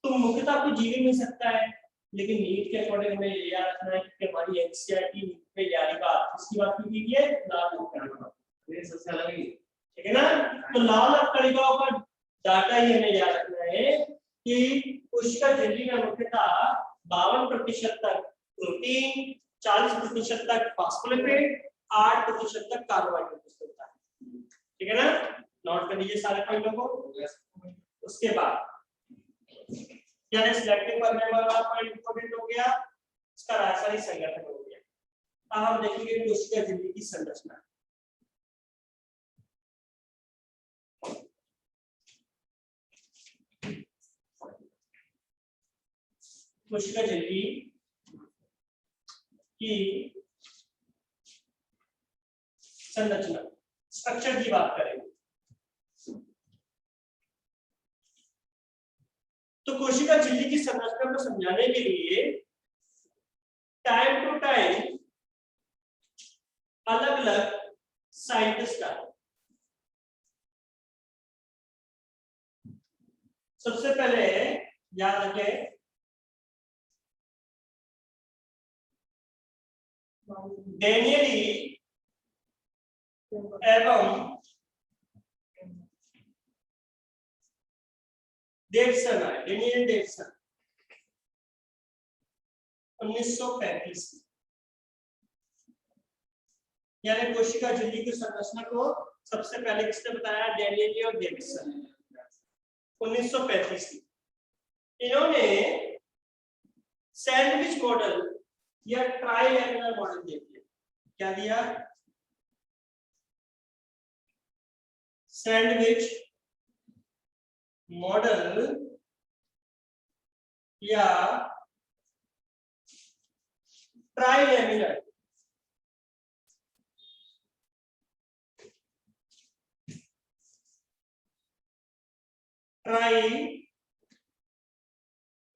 तो मुख्यतः आपको जीवी मिल सकता है, लेकिन नीट के अकॉर्डिंग हमें ये याद रखना है कि हमारी एनसीईआरटी में यारी बात इसकी बात क्यों की है, लाल कणिकाओं, ये सबसे अलग है, ठीक है ना। तो लाल कणिकाओं का डाटा ही हमें याद रखना है कि कोशिका झिल्ली में मुख्यतः 52% तक प्रोटीन, 40% तक फास्फोलिपिड, 8% तक कार्बोहाइड्रेट होता है, ठीक है ना। नोट कर लीजिए सारे पॉइंटों को। उसके बाद यानी सिलेक्टिव करने वाला पॉइंट इंपॉर्टेंट हो गया, इसका रासायनिक संगठन हो गया। अब हम देखेंगे कोशिका झिल्ली की संरचना। कोशिका झिल्ली की संरचना, स्ट्रक्चर की बात करेंगे। तो कोशिका झिल्ली की संरचना को समझाने के लिए टाइम टू टाइम अलग अलग साइंटिस्ट आए। सबसे पहले याद रखें डेनियली एवं डेविसन आए, डेनियल डेविसन 1935 यानी कोशिका झिल्ली की संरचना को सबसे पहले किसने बताया, डेनियल और डेविसन 1935 में। इन्होंने सैंडविच मॉडल या ट्राइलैमिनर मॉडल दे दिया। क्या दिया, सैंडविच मॉडल या ट्राइलैमिनर।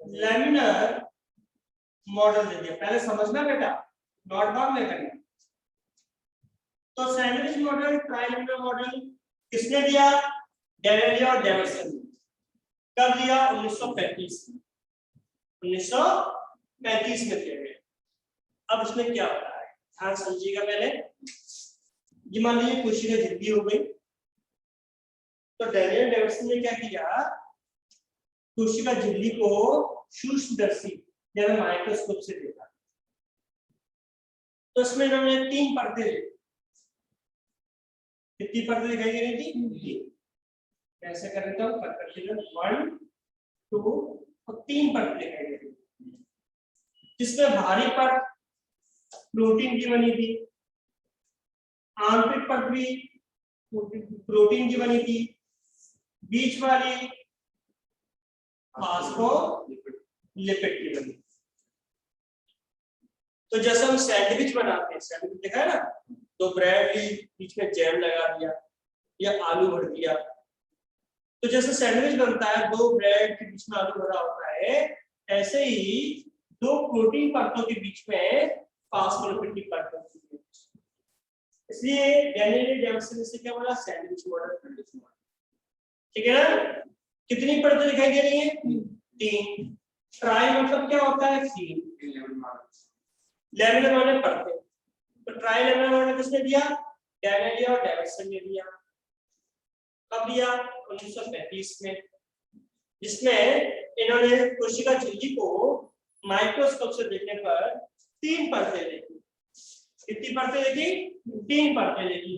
ट्राइलैमिनर मॉडल दे दिया। पहले समझना बेटा, नोट डाउन नहीं करना। तो सैंडविच मॉडल, ट्राइलैमिनर मॉडल किसने दिया, डेनियल और डेविसन। कब दिया, 1935 में, 1935 में दिया गया। अब इसमें क्या होता है, ध्यान समझिएगा। पहले ये मान लीजिए कोशिका झिल्ली हो गई, तो डेनियल डेविसन ने क्या किया, कोशिका झिल्ली को सूक्ष्मदर्शी यानी माइक्रोस्कोप से देखा। तो इसमें इन्होंने 3 परतें देखी। कितनी परतें दिखाई दे रही थी, कैसे कर लेता हूं, 1, 2 और 3 परतें दिखाई दे रही थी, जिसमें भारी परत प्रोटीन की बनी थी, आंतरिक परत भी प्रोटीन की बनी थी, बीच वाली फास्फोलिपिड की बनी। तो जैसे हम सैंडविच बनाते हैं, सैंडविच देखा है ना, तो ब्रेड ली, बीच में जैम लगा दिया या आलू भर दिया। तो जैसे सैंडविच बनता है, 2 ब्रेड के बीच में आलू भरा होता है, ऐसे ही 2 प्रोटीन परतों के बीच में फास्फोलिपिड की परत होती है। इसलिए डेनियल डेविसन से क्या बोला, सैंडविच मॉडल, ठीक है ना। कितनी परतें दिखाई दे रही हैं, 3। ट्राई मतलब क्या होता है, 3। लैमिनर वाले परतें, तो ट्राई लैमिनर मॉडल किसने दिया, डेनियल और डेविसन ने दिया। कब दिया, 1935 में, जिसमें इन्होंने कोशिका झिल्ली को माइक्रोस्कोप से देखने पर 3 परतें देखी। कितनी परतें देखी, 3 परतें देखी।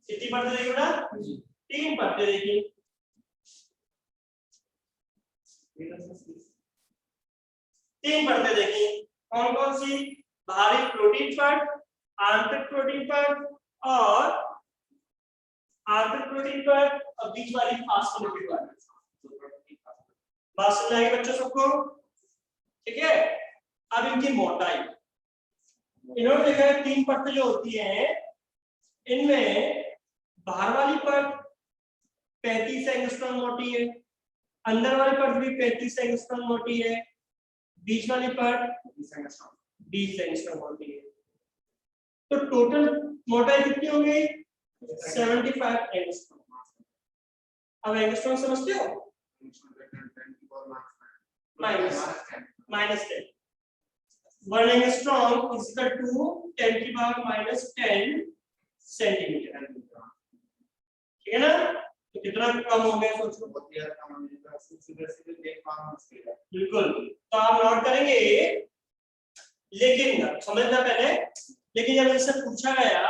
कितनी परतें देखी बेटा, 3 परतें देखी। 3 परतें देखी। कौन कौन सी, बाहरी प्रोटीन परत, आंतरिक प्रोटीन परत और आंतरिक प्रोटीन परत और बीच वाली फास्फोलिपिड परत। बात समझ आई बच्चों सबको, ठीक है। अब इनकी मोटाई, इन्होंने देखा है 3 परतें जो होती हैं इनमें बाहर वाली परत 35 एंगस्ट्रॉम मोटी है, अंदर वाली परत भी 35 एंगस्ट्रॉम मोटी है, बीच वाली परत 20 एंगस्ट्रॉम मोटी है। तो टोटल मोटाई कितनी हो गई? 75 एंगस्ट्रॉम। अब एंगस्ट्रॉम समझते हो? Minus 10। 1 angstrom is equal to 10 की पावर माइनस 10 सेंटीमीटर। ठीक है ना? तो कितना कम हो गया सोचो। बिल्कुल। तो आप नोट करेंगे, लेकिन समझना पहले, लेकिन जब इससे पूछा गया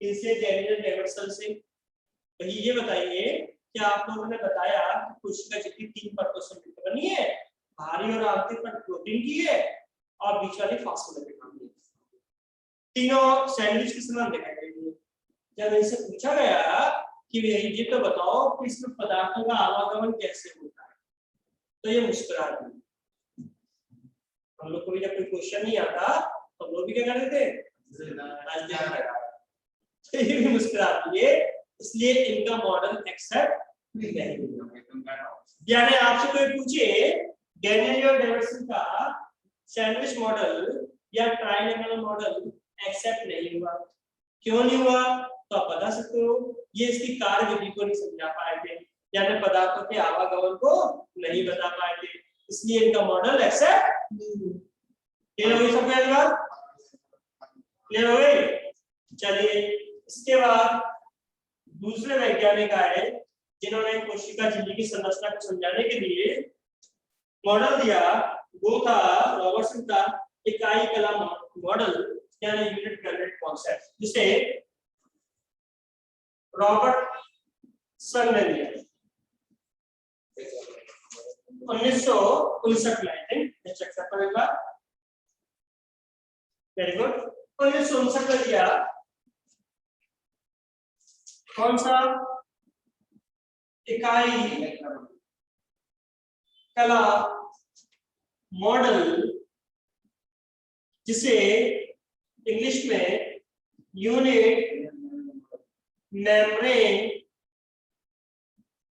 इनसे गैलिलियो डाइवर्सल से, तो ये बताइए कि आप लोगों ने बताया कि कोशिका झिल्ली 3 परतों से मिलकर बनी है, बाहरी और आंतरिक परत प्रोटीन की है और बीच वाली फास्फोलिपिड की है। तीनों सैंडविच के समान दिखाई देती है। जब इनसे पूछा गया कि ये तो बताओ कि इसमें पदार्थों का आवागमन कैसे होता है, तो ये मुस्कुरा दी। हम लोग को भी जब कोई क्वेश्चन नहीं आता तो हम लोग भी क्या कर देते, तो ये भी मुस्कुरा दिए, इसलिए इनका मॉडल एक्सेप्ट नहीं। यानी आपसे कोई पूछे गैलिलियो डाइवर्सल का सैंडविच मॉडल या ट्राइलेटरल मॉडल एक्सेप्ट नहीं हुआ, क्यों नहीं हुआ तो आप बता सकते हो, ये इसकी कार्यविधि को नहीं समझा पाए थे, यानी पदार्थों के आवागमन को नहीं बता पाए थे, इसलिए इनका मॉडल एक्सेप्ट नहीं हुआ। क्लियर हो गई सब पहली बात? क्लियर हो गई? चलिए, इसके बाद दूसरे वैज्ञानिक आए जिन्होंने कोशिका झिल्ली की संरचना को समझाने के लिए मॉडल दिया, वो था रॉबर्टसन का इकाई कला मॉडल, यानी यूनिट ग्रेडेड कॉन्सेप्ट, जिसे रॉबर्टसन ने दिया 1959 में। आई थिंक चेक करता हूं एक बार। Very good. 1959 में दिया कौन सा? इकाई कला मॉडल, जिसे इंग्लिश में यूनिट मेम्ब्रेन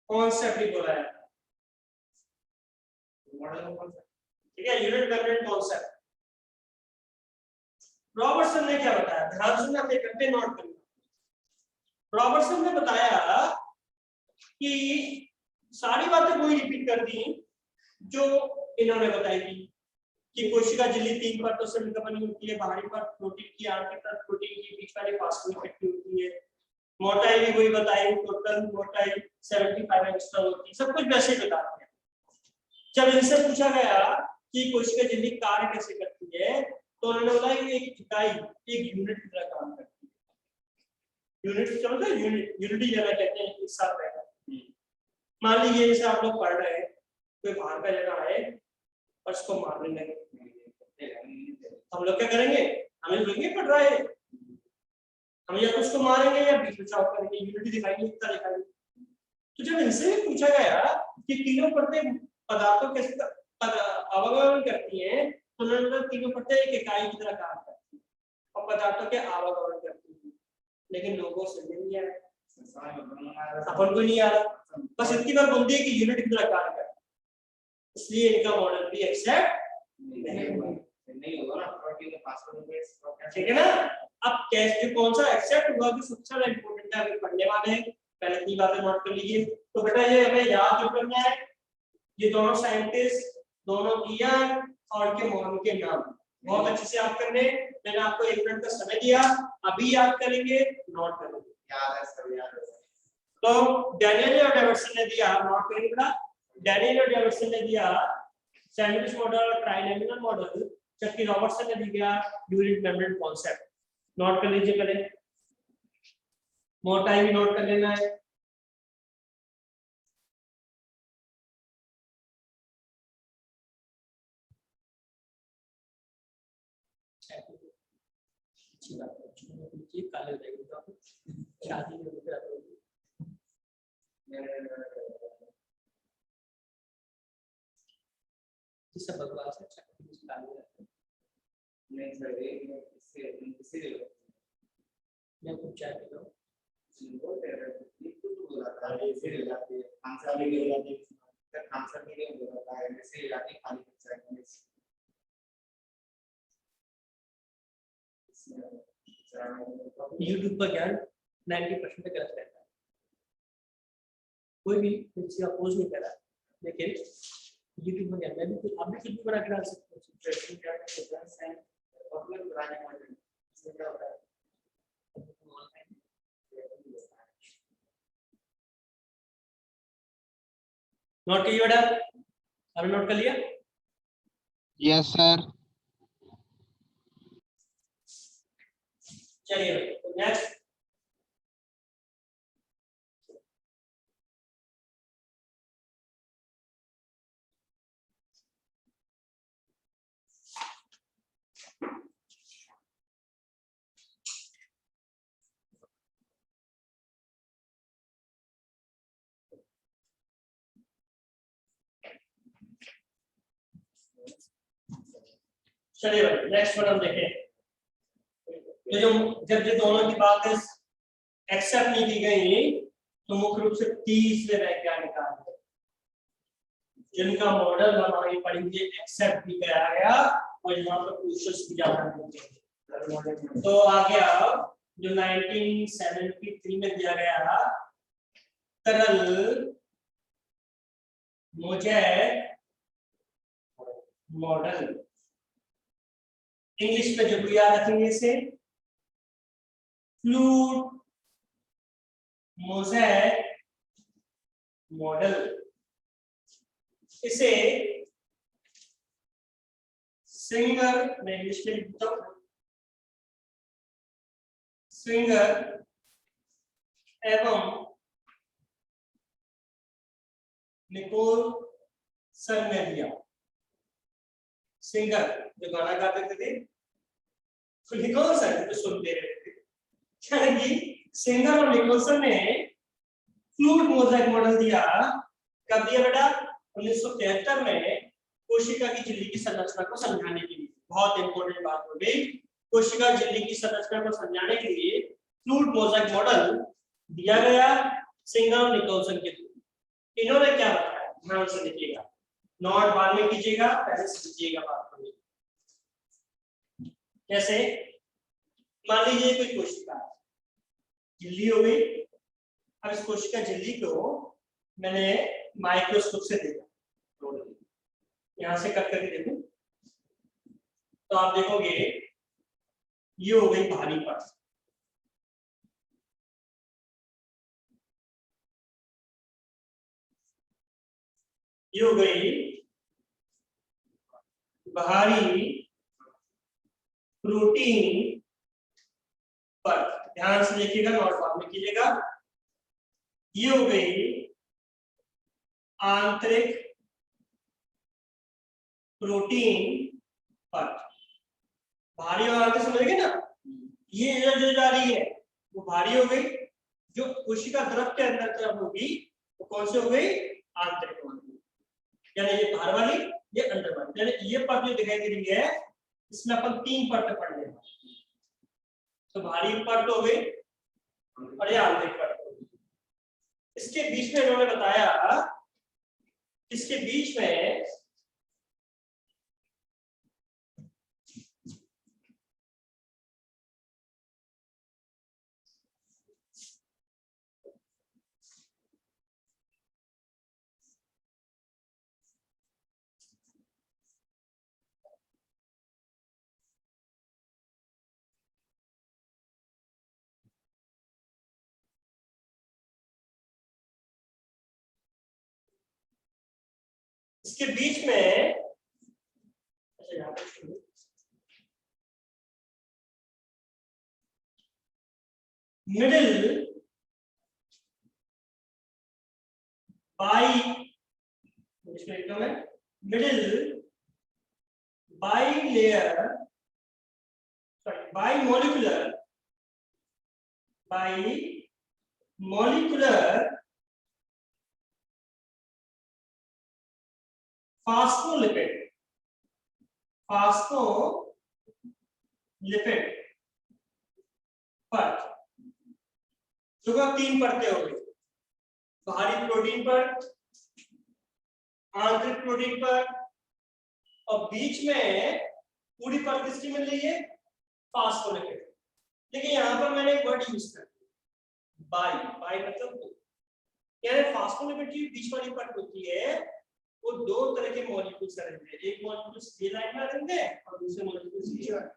कॉन्सेप्ट भी बोला है। ठीक है, यूनिट मेम्ब्रेन कॉन्सेप्ट। रॉबर्टसन ने क्या बताया, ध्यान सुनना, अपने इकट्ठे नोट करना। रॉबर्टसन ने बताया कि सारी बातें वही रिपीट कर दी जो इन्होंने बताई थी, कि कोशिका झिल्ली 3 परतों से मिलकर बनी होती है, बाहरी परत प्रोटीन की, आंतरिक परत प्रोटीन की, बीच वाली फास्फोलिपिड की होती है। मोटाई भी वही बताई, टोटल मोटाई 75 एंगस्ट्रॉम होती है, सब कुछ वैसे बताते हैं। जब इनसे पूछा गया कि कोशिका झिल्ली कार्य कैसे करती है, तो उन्होंने बोला कि एक इकाई, एक यूनिट की तरह काम करती है। यूनिट समझते हैं? यूनिटी जगह कहते हैं एक साथ रहना। मान लीजिए जैसे आप लोग पढ़ रहे हैं, कोई बाहर का जगह आए और उसको मारने लगे, हम लोग क्या करेंगे? हमें लोग पढ़ रहा है, हम या तो उसको मारेंगे या बीच बचाव करेंगे, यूनिटी दिखाएंगे, एकता दिखाएंगे। तो जब इनसे पूछा गया कि तीनों परतें पदार्थों के आवागमन करती हैं, तो उन्होंने तीनों परतें एक इकाई की तरह काम करती हैं और पदार्थों के आवागमन करती हैं, लेकिन लोगों से नहीं आया, अपन को नहीं आ रहा, बस इतनी बार बोल दिया कि यूनिट की तरह कार्य करती है, इसलिए इनका मॉडल भी एक्सेप्ट नहीं होगा ना, ठीक है ना। अब कैसे कौन सा एक्सेप्ट हुआ कि सबसे ज्यादा इंपॉर्टेंट है, अभी पढ़ने वाले हैं, पहले इतनी बातें नोट कर लीजिए। तो बेटा ये हमें याद जो करना है, ये दोनों साइंटिस्ट, दोनों ईयर और के मॉडल के नाम बहुत अच्छे से याद करने। मैंने आपको 1 मिनट का समय दिया, अभी याद करेंगे, नोट करेंगे। याद है सब, याद है। तो डैनियल और डाइवर्सन ने दिया, नोट करेंगे बेटा, डैनियल और डाइवर्सन ने दिया सैंडविच मॉडल और ट्राइलेमिनल मॉडल, जबकि रॉबर्टसन ने दिया यूनिट मेम्ब्रेन कॉन्सेप्ट। नोट कर लीजिए, पहले मोटाई भी नोट कर लेना है। अच्छी बात है, काले हो जाएंगे तो आप शादी में होते हैं। इससे बकवास है, काले हो जाते हैं। नहीं सर, इससे मैं कुछ चाह रहा हूँ बोला था फिर जाते आंसर भी गिर जाते फिर आंसर भी नहीं बोला था ऐसे जाते खाली बच्चा यूट्यूब पर ज्ञान 90% तक गलत रहता है, कोई भी किसी अपोज नहीं कर रहा, लेकिन यूट्यूब पर ज्ञान मैं भी आप भी कुछ भी बना के डाल सकते हो। सिचुएशन क्या है डिफरेंस है प्रॉब्लम बनाने का है इसमें क्या होता है नोट करिए बेटा, आपने नोट कर लिया? Yes, sir. चलिए नेक्स्ट, चलिए नेक्स्ट वन हम देखें। तो जब ये दोनों की बात एक्सेप्ट नहीं की गई तो मुख्य रूप से तीसरे वैज्ञानिक आ गए जिनका मॉडल हमारी पढ़ेंगे एक्सेप्ट भी कराया गया और यहाँ पर क्वेश्चंस भी ज्यादा मिलते। तो आ गया जो 1973 में दिया गया तरल मोज़ेक मॉडल, इंग्लिश में जब याद रखेंगे इसे फ्लूइड मोज़ेक मॉडल। इसे स्विंगर, मैं इंग्लिश में लिखता हूं, स्विंगर एवं निकोलसन ने दिया। सिंगर जो गाना गाते थे तो निकोलसन तो सुनते रहे थे, यानी कि सिंगर और निकोलसन ने फ्लूइड मोज़ेक मॉडल दिया। कब दिया बेटा? 1973 में कोशिका की झिल्ली की संरचना को समझाने के लिए। बहुत इंपॉर्टेंट बात हो गई, कोशिका झिल्ली की संरचना को समझाने के लिए फ्लूइड मोज़ेक मॉडल दिया गया सिंगर और निकोलसन के थ्रू। इन्होंने क्या बताया ध्यान से लिखिएगा, नोट बाद में कीजिएगा, पहले समझिएगा बात को। कैसे? मान लीजिए कोई कोशिका झिल्ली हो गई, अब इस कोशिका झिल्ली को मैंने माइक्रोस्कोप से देखा, यहां से कट करके देखो तो आप देखोगे ये हो गई बाहरी परत, ये हो गई बाहरी प्रोटीन परत। ध्यान से देखिएगा, नोट बाद में कीजिएगा। ये हो गई आंतरिक प्रोटीन परत। भारी और आंतरिक समझेंगे ना, ये जो जा रही है वो भारी हो गई, जो कोशिका द्रव के अंदर तरफ होगी वो कौन सी हो गई? आंतरिक होगी, यानी ये बाहर वाली, ये अंदर वाली। यानी ये परत जो दिखाई दे रही है इसमें अपन 3 परतें पढ़ लेंगे। तो भारी परत हो गई और ये आंतरिक परत हो गई। इसके बीच में इन्होंने बताया, इसके बीच में मिडिल बाइमोलिकुलर फॉस्फोलिपिड परत शुगर 3 परतें हो गई, बाहरी प्रोटीन पर, आंतरिक प्रोटीन पर, और बीच में पूरी परत किसकी मिल रही है, फास्फोलिपिड। लेकिन यहाँ पर मैंने एक वर्ड यूज कर दिया, बाई। बाई मतलब दो, यानी फास्फोलिपिड की बीच वाली परत होती है वो दो तरह के मॉलिक्यूल्स रहेंगे, एक मॉलिक्यूल्स ये लाइन में रहेंगे और दूसरे मॉलिक्यूल्स ये लाइन।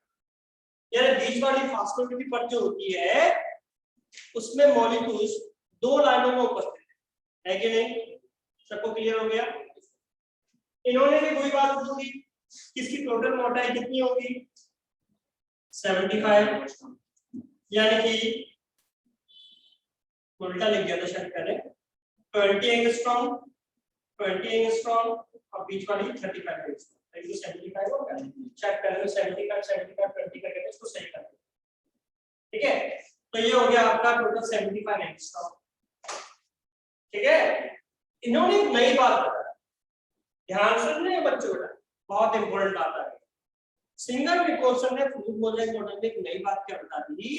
यानी बीच वाली फास्फोलिपिड की परत जो होती है उसमें मॉलिक्यूल्स दो लाइनों में उपस्थित है कि नहीं? सबको क्लियर हो गया? इन्होंने भी वही बात पूछी, किसकी टोटल मोटाई कितनी होगी, 75, यानी कि उल्टा लिख गया था शायद पहले, 20 एंगस्ट्रॉम, 20 एंगस्ट्रॉम और बीच वाली 35 एंगस्ट्रॉम, तो 75 हो गया। चेक कर लो, 75 75 20 करके तो इसको सही कर दो, ठीक है? तो ये हो गया आपका टोटल 75 एंगस्ट्रॉम, ठीक है? इन्होंने एक नई बात बताई, ध्यान सुनने बच्चों, बहुत इंपॉर्टेंट बात है। सिंगर निकोलसन ने फ्लूइड मोज़ेक मॉडल में एक नई बात क्या बता दी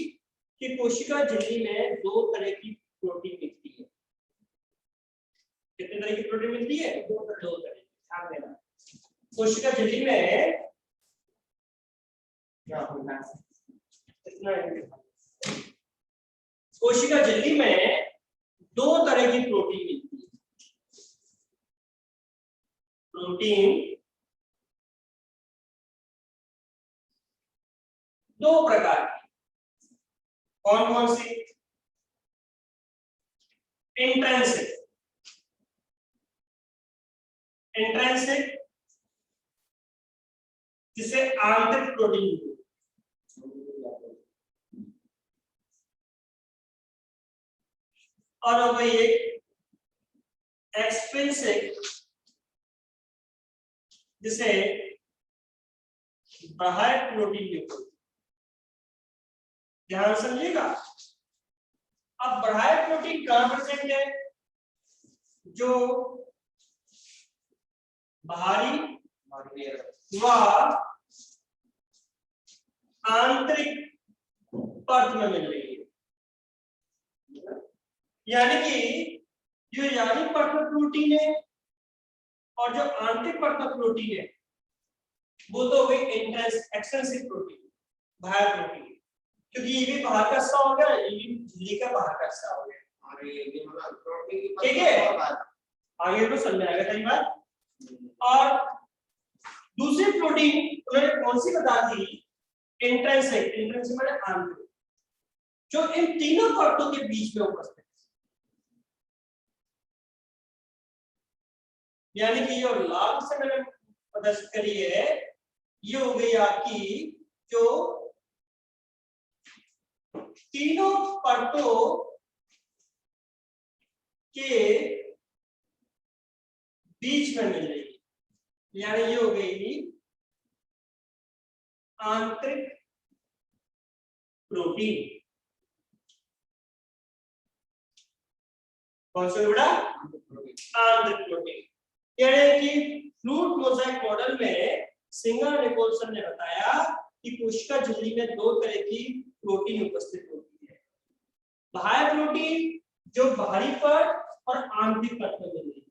कि कोशिका झिल्ली में दो तरह की प्रोटीन मिलती है। कितने तरह की प्रोटीन मिलती है? दो तरह। ध्यान देना, कोशिका झिल्ली में क्या होगा, कोशिका झिल्ली में दो तरह की प्रोटीन मिलती है। प्रोटीन दो प्रकार की, कौन कौन सी? इंट्रिंसिक, इंट्रिंसिक जिसे आंतरिक प्रोटीन, और हो गई एक एक्सट्रिंसिक जिसे बाह्य प्रोटीन युक्त। ध्यान समझिएगा, अब बाह्य प्रोटीन कहां प्रेजेंट है? जो बाहरी व आंतरिक परत में मिल रही है। यानी कि जो बाहरी परत में प्रोटीन है और जो आंतरिक परत में प्रोटीन है वो तो हो गई एक्सट्रिंसिक प्रोटीन, बाह्य प्रोटीन, क्योंकि ये भी बाहर का हिस्सा हो गया, ये भी झिल्ली का बाहर का हिस्सा हो गया। ठीक है, आगे तो समझ आएगा तेरी बात। और दूसरी प्रोटीन उन्होंने कौन सी बता दी? इंट्रिंसिक, इंट्रिंसिक माने आंतरिक, जो इन तीनों परतों के बीच में उपस्थित है। यानी कि जो लाल से मैंने प्रदर्शित करी है ये हो गई आपकी जो तीनों परतों के बीच में मिल रही है, यानी ये हो गई आंतरिक प्रोटीन। कौन सा बेटा? आंतरिक प्रोटीन। यानी कि फ्लूइड मोज़ेक मॉडल में सिंगर निकोलसन ने बताया कि कोशिका झिल्ली में दो तरह की प्रोटीन उपस्थित होती है, बाह्य प्रोटीन जो बाहरी परत और आंतरिक परत में मिल रही है,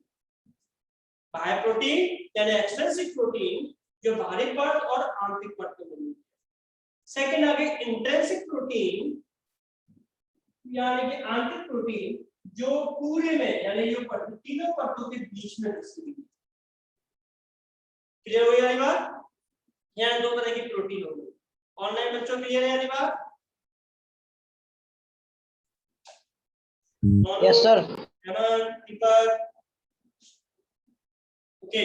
बाह्य प्रोटीन यानी एक्सट्रिंसिक प्रोटीन जो बाहरी परत और आंतरिक परत में मिल रही है। सेकंड आगे इंट्रिंसिक प्रोटीन यानी कि आंतरिक प्रोटीन जो पूरे में यानी जो तीनों परतों के बीच में बसी हुई है। क्लियर हो गया ये बात? यहाँ दो तरह की प्रोटीन होगी। ऑनलाइन बच्चों क्लियर है ये बात? Yes sir. Deepak okay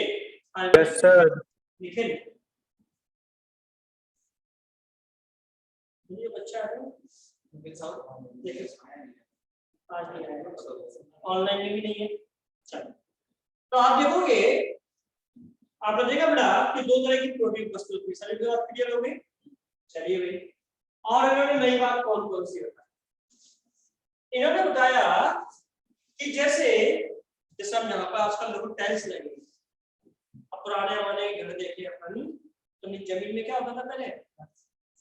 yes sir. Nikhil ये बच्चा है आज नहीं आया, ऑनलाइन में भी नहीं है। चलो तो आप देखोगे, आपने देखा बेटा कि दो तरह की प्रोटीन उपस्थित होती है। सारी बात क्लियर हो गई? चलिए भाई, और इन्होंने नई बात कौन कौन सी बताई? इन्होंने बताया कि जैसे हम यहाँ पर आजकल लोग टाइल्स लगे, अब पुराने वाले घर देखे अपन तो जमीन में क्या होता था? पहले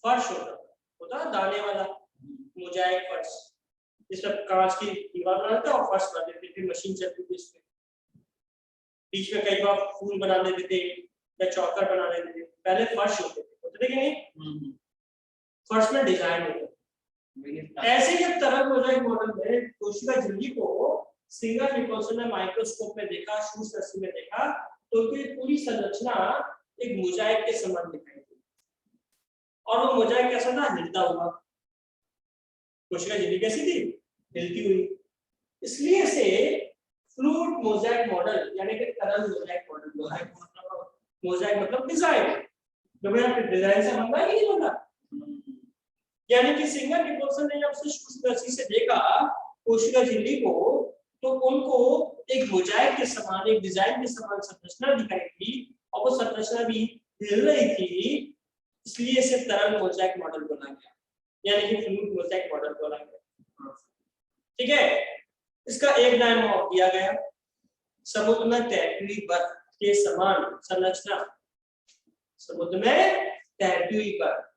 फर्श होता था दाने वाला मोजाइक फर्श, जिसमें कांच की दीवार बनाते थे और फर्श बना देते थे, मशीन चलती थी इसमें। बीच में कई बार फूल बना देते थे या चौकर बना देते थे। पहले फर्श होते थे कि नहीं? फर्श में डिजाइन होते थे। ऐसे जब तरंग मोजाइक मॉडल में कोशिका झिल्ली को सिंगल रिफ्लेक्शन में माइक्रोस्कोप में देखा, सूक्ष्मदर्शी में देखा, तो उसकी पूरी संरचना एक मोजाइक के समान दिखाई दी। और वो मोजाइक कैसा था? हिलता हुआ। कोशिका झिल्ली कैसी थी? हिलती हुई। इसलिए इसे फ्लूइड मोजाइक मॉडल यानी कि तरल मोजाइक मॉडल। मोजाइक मतलब डिजाइन, डिजाइन से बनता है कि नहीं बनता? यानी कि सिंगल रिफ्लेक्शन ने जब सूक्ष्मदर्शी से देखा कोशिका झिल्ली को, तो उनको एक मोजाइक के समान, एक डिजाइन के समान संरचना दिखाई थी और वो संरचना भी हिल रही थी। इसलिए इसे तरल मोजाइक मॉडल बोला गया, यानी कि फ्लूइड मोजाइक मॉडल बोला गया। ठीक है, इसका एक नाम और दिया गया, समुद्र में तैरती हुई बर्फ के समान संरचना। समुद्र में तैरती हुई बर्फ,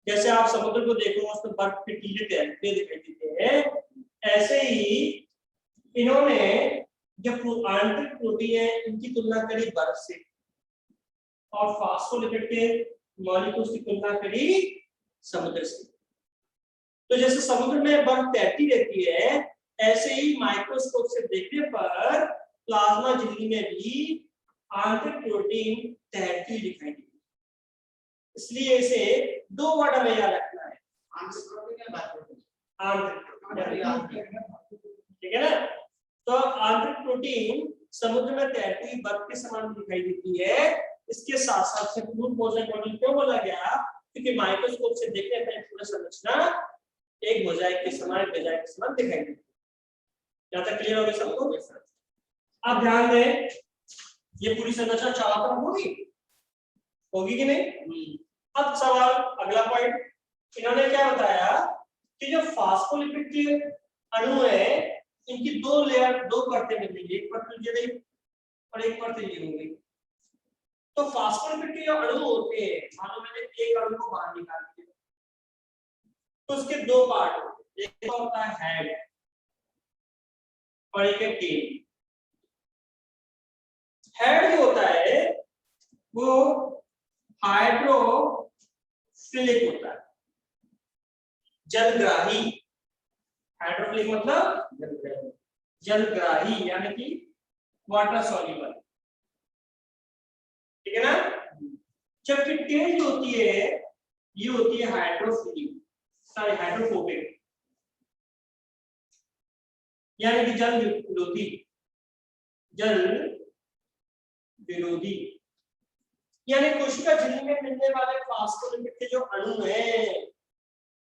जैसे आप समुद्र को देखो उसमें बर्फ के टीले तैरते दिखाई देते हैं, ऐसे ही इन्होंने जब आंतरिक प्रोटीन है इनकी तुलना करी बर्फ से और फास्फोलिपिड के मॉलिक्यूल्स की तुलना करी समुद्र से। तो जैसे समुद्र में बर्फ तैरती रहती है, ऐसे ही माइक्रोस्कोप से देखने पर प्लाज्मा झिल्ली में भी आंतरिक प्रोटीन तैरती हुई दिखाई देती है। इसलिए इसे दो वर्ड हमें याद रखना है, आंतरिक प्रोटीन या बाह्य प्रोटीन। ठीक है ना? तो आंतरिक प्रोटीन समुद्र में तैरती हुई बर्फ के समान दिखाई देती है। इसके साथ साथ से फ्लूइड मोजाइक मॉडल क्यों बोला गया? क्योंकि माइक्रोस्कोप से देखने पर पूरा संरचना एक मोजाइक के समान, डिजाइन के समान दिखाई देती है। यहाँ तक क्लियर हो गया सबको? अब ध्यान दें, ये पूरी संरचना चारों तरफ होगी कि नहीं? अब सवाल अगला पॉइंट, इन्होंने क्या बताया कि जो फास्फोलिपिड के अणु है इनकी दो लेयर, दो परतें मिलेंगी, एक परत ये रही और एक परत ये होगी। तो फास्फोलिपिड के जो अणु होते हैं, मानो मैंने एक अणु को बाहर निकाल दिया, तो उसके दो पार्ट होते हैं, एक होता है हेड और एक है टेल। हेड जो होता है वो हाइड्रोफिलिक होता है, जलग्राही। हाइड्रोफिलिक मतलब जलग्राही, यानी कि वाटर सॉल्युबल। ठीक है ना? जबकि टेल जो होती है ये होती है हाइड्रोफिलिक, सॉरी हाइड्रोफोबिक, यानी कि जल विरोधी। जल विरोधी यानी कोशिका झिल्ली में मिलने वाले फास्फोलिपिड के जो अणु हैं,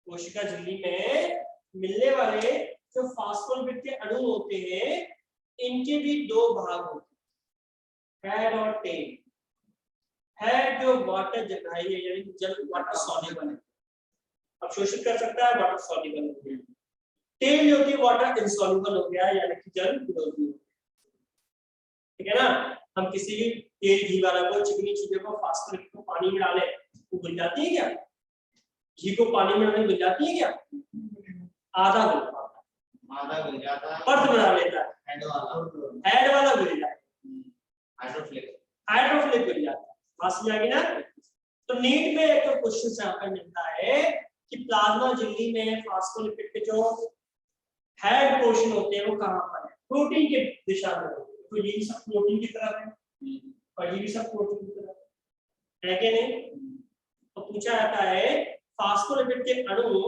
कोशिका झिल्ली में मिलने वाले जो फास्फोलिपिड के अणु होते हैं, इनके भी दो भाग होते हैं, हेड और टेल। हेड जो वाटर जलग्राही है, यानी कि जल वाटर सॉल्युबल है, अवशोषित कर सकता है, वाटर सॉल्युबल हो गया। टेल जो होती है वाटर इनसॉल्युबल हो गया, यानी कि जल विरोधी। ठीक है ना? हम किसी भी तेल घी वाला को, चिकनी चीजों को, फास्फोलिपिड को पानी में डाले वो घुल जाती है क्या? घी को पानी में डालने घुल जाती है क्या? आधा घुल जाता है, पर्थ बना लेता है, हेड वाला घुल जाता है, हाइड्रोफिलिक घुल जाता है। बात समझ आ गई ना? तो नीट में एक क्वेश्चन यहाँ पर मिलता है कि प्लाज्मा झिल्ली में फास्फोलिपिड के जो हेड पोर्शन होते हैं वो कहाँ पर है? प्रोटीन के दिशा में होते हैं। तो ये भी सब प्रोटीन की तरफ है और ये भी सब प्रोटीन की तरफ है कि नहीं? तो पूछा जाता है फास्फोलिपिड के अणु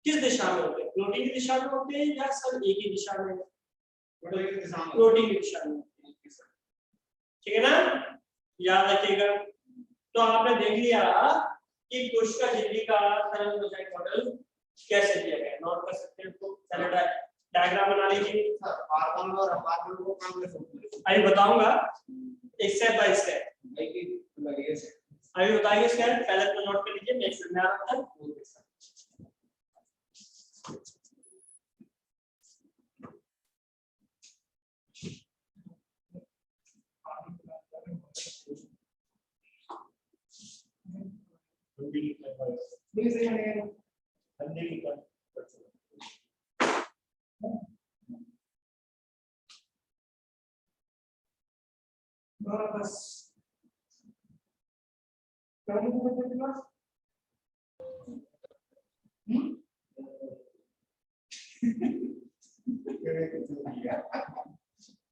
किस दिशा में होते हैं? प्रोटीन की दिशा में होते हैं या सब एक ही दिशा में? प्रोटीन की दिशा में। ठीक है ना? याद रखिएगा। तो आपने देख लिया कि कोशिका झिल्ली का तरल मोजाइक मॉडल कैसे दिया गया, नोट कर सकते हैं। तो चलो डायग्राम बना लीजिए। अभी बताऊंगा स्टेप बाय स्टेप, अभी बताएंगे स्टेप, पहले तो नोट कर लीजिए, नेक्स्ट में आ रहा है। Please, बस क्या बोलते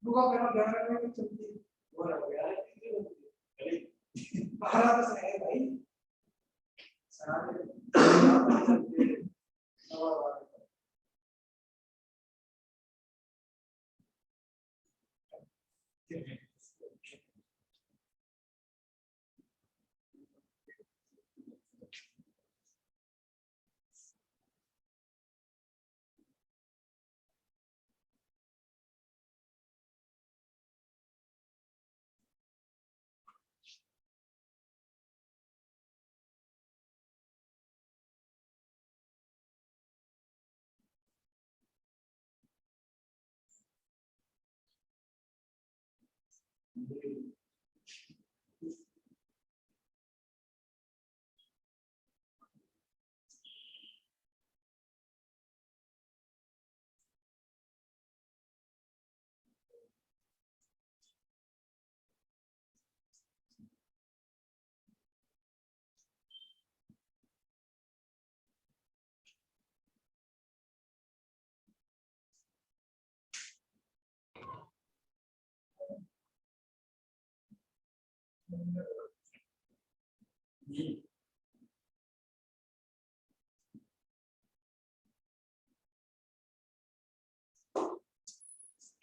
दुआ करो ध्यान रखना चलती वो लग गया बाहर तो है भाई सारे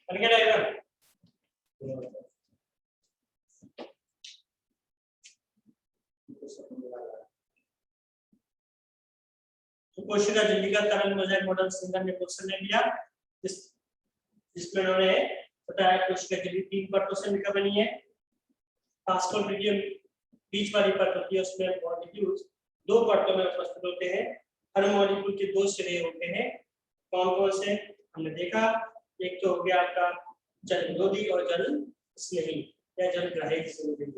बन गया डायग्राम। तो क्वेश्चन का जल्दी का तरंग मोजाइक मॉडल सिंगर ने क्वेश्चन ने लिया जिसमें उन्होंने बताया क्वेश्चन का जल्दी 3 परतों से मिलकर बनी है। पास्कल मीडियम बीच वाली परत होती है, उसमें मॉलिक्यूल्स 2 परतों में उपस्थित होते हैं। हर मॉलिक्यूल के 2 सिरे होते हैं। कौन कौन से हमने देखा, एक तो हो गया आपका जल विरोधी और जल स्नेही या जल ग्राही जिसे बोलते हैं।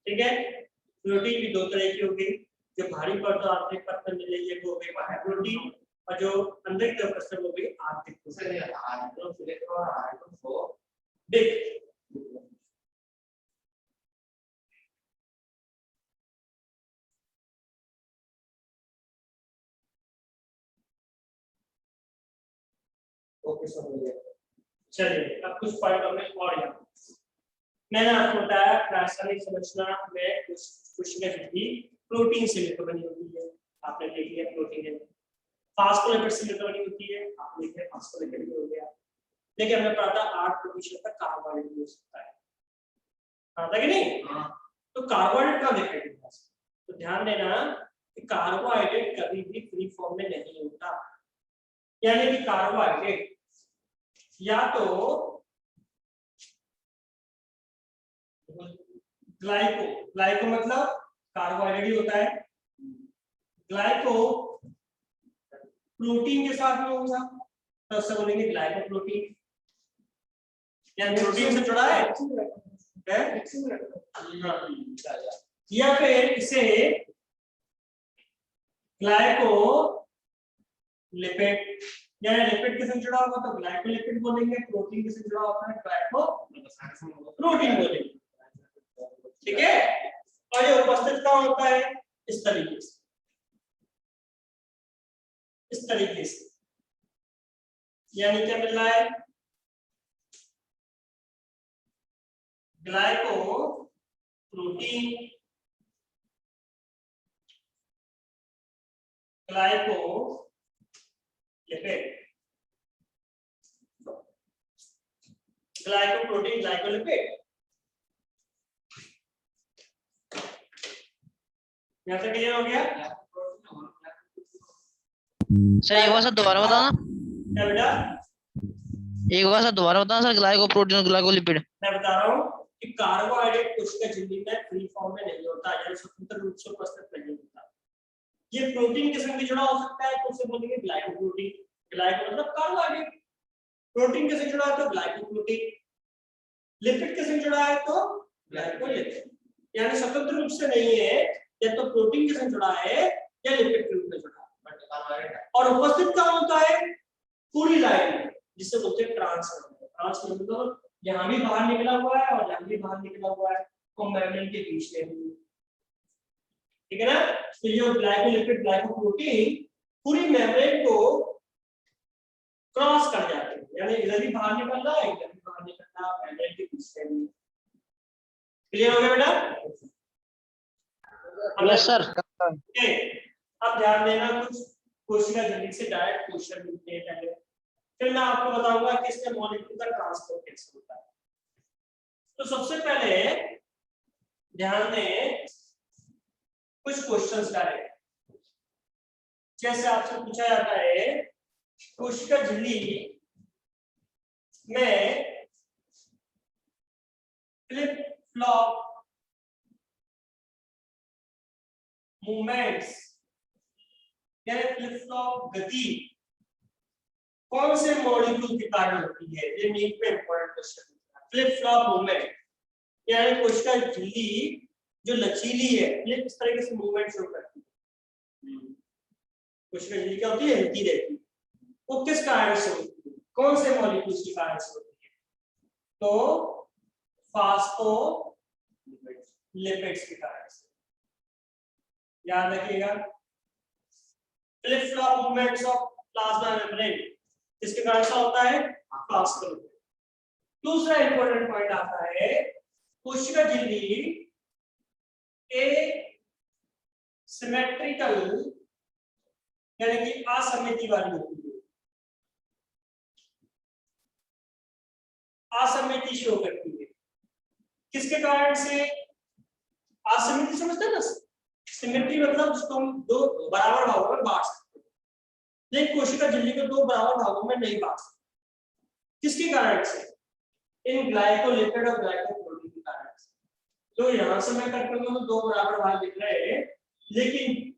ठीक है, प्रोटीन भी 2 तरह की होगी, जो भारी परत आंतरिक परत में मिलेगी वो हो गई प्रोटीन, और जो अंदर की तरफ से वो भी आंतरिक देख ओके सर। चलिए अब कुछ पॉइंट हमें और याद। मैंने आपको बताया रासायनिक संरचना में कोशिका भी प्रोटीन से मिलकर बनी होती है। आपने देख लिया प्रोटीन है, फास्फोलिपिड से मिलकर बनी होती है, आपने देखा फास्फोलिपिड भी हो गया। लेकिन हमने पढ़ा था 8% तक कार्बोहाइड्रेट भी हो सकता है, पता कि नहीं? तो कार्बोहाइड्रेट कहाँ देखा? तो ध्यान देना कि कार्बोहाइड्रेट कभी भी फ्री फॉर्म में नहीं होता। यानी कि कार्बोहाइड्रेट या तो ग्लाइको मतलब कार्बोहाइड्रेट ही होता है, ग्लाइको प्रोटीन के साथ में होगा तो उससे बोलेंगे ग्लाइको प्रोटीन, यानी प्रोटीन से जुड़ा है। या फिर इसे ग्लाइको लिपिड, यानी लिपिड के साथ जुड़ा होगा तो ग्लाइकोलिपिड बोलेंगे, प्रोटीन के साथ जुड़ा होता है ग्लाइको प्रोटीन बोलेंगे। ठीक है, और ये उपस्थित कहाँ होता है? इस तरीके से, इस तरीके से, यानी क्या मिल रहा है? Glyco protein, glyco lipid, glyco protein glycolipid. यहाँ से क्लियर हो गया? सर एक बार सर दोबारा बताना, क्या बेटा? एक बार सर दोबारा बताना सर, ग्लाइको प्रोटीन और ग्लाइकोलिपिड। मैं बता रहा हूँ कि कार्बोहाइड्रेट कोशिका झिल्ली में फ्री फॉर्म में नहीं होता, यानी स्वतंत्र रूप से उपस्थित नहीं होता। ये प्रोटीन के संग भी जुड़ा हो सकता है तो उसे बोलेंगे ग्लाइकोप्रोटीन। ग्लाइको मतलब कार्बोहाइड्रेट, प्रोटीन के संग जुड़ा है तो ग्लाइकोप्रोटीन, लिपिड के संग जुड़ा है तो ग्लाइकोलिपिड। यानी स्वतंत्र रूप से नहीं है, या तो प्रोटीन के संग जुड़ा है या लिपिड के रूप में जुड़ा है। और उपस्थित कहाँ होता है? पूरी लाइन में, जिसे बोलते हैं ट्रांस मतलब यहाँ भी बाहर निकला हुआ है और यहाँ भी बाहर निकला हुआ है, तो मेम्ब्रेन के बीच में, ठीक है ना। तो ये ग्लाइकोलिपिड ग्लाइकोप्रोटीन पूरी मेम्ब्रेन को क्रॉस कर जाते हैं, यानी इधर भी बाहर निकल रहा है, इधर भी बाहर निकल रहा है, मेम्ब्रेन के बीच में। क्लियर हो गया बेटा? Yes sir. ओके, अब ध्यान देना, कुछ कोशिका झिल्ली से डायरेक्ट क्वेश्चन मिलते हैं पहले, फिर मैं आपको बताऊंगा कि इसके मॉलिक्यूल का ट्रांसपोर्ट कैसे होता है। तो सबसे पहले ध्यान दें कुछ क्वेश्चंस डायरेक्ट, जैसे आपसे पूछा जाता है कोशिका झिल्ली में फ्लिप फ्लॉप मूवमेंट्स यानी फ्लिप फ्लॉप गति कौन से मॉलिक्यूल के कारण होती है? ये नीट में इंपॉर्टेंट क्वेश्चन है। फ्लिप फ्लॉप मूवमेंट यानी कोशिका झिल्ली जो लचीली है, ये किस तरीके से मूवमेंट शो करती है। कोशिका झिल्ली क्या होती है? हिलती रहती है। वो किस कारण से होती है? कौन से मॉलिक्यूल्स के कारण से होती है? तो फास्फोलिपिड्स के कारण से, याद रखिएगा। Flip flop movements of plasma membrane किसके कारण से होता है? फास्फोलिपिड। दूसरा इंपॉर्टेंट पॉइंट आता है कोशिका झिल्ली एक सिमेट्रिकल यानी कि असममिति वाली होती है, असममिति शो करती है। किसके कारण से? असममिति समझते हैं ना, सिमेट्री मतलब जिसको हम दो बराबर भागों में बांट सकते हैं, लेकिन कोशिका झिल्ली को दो बराबर भागों में नहीं बांट सकते। किसके कारण से? इन ग्लाइकोलिपिड और ग्लाइकोप्रोटीन के कारण से। तो यहां से मैं करते हुए दो बराबर भाग दिख रहे हैं, लेकिन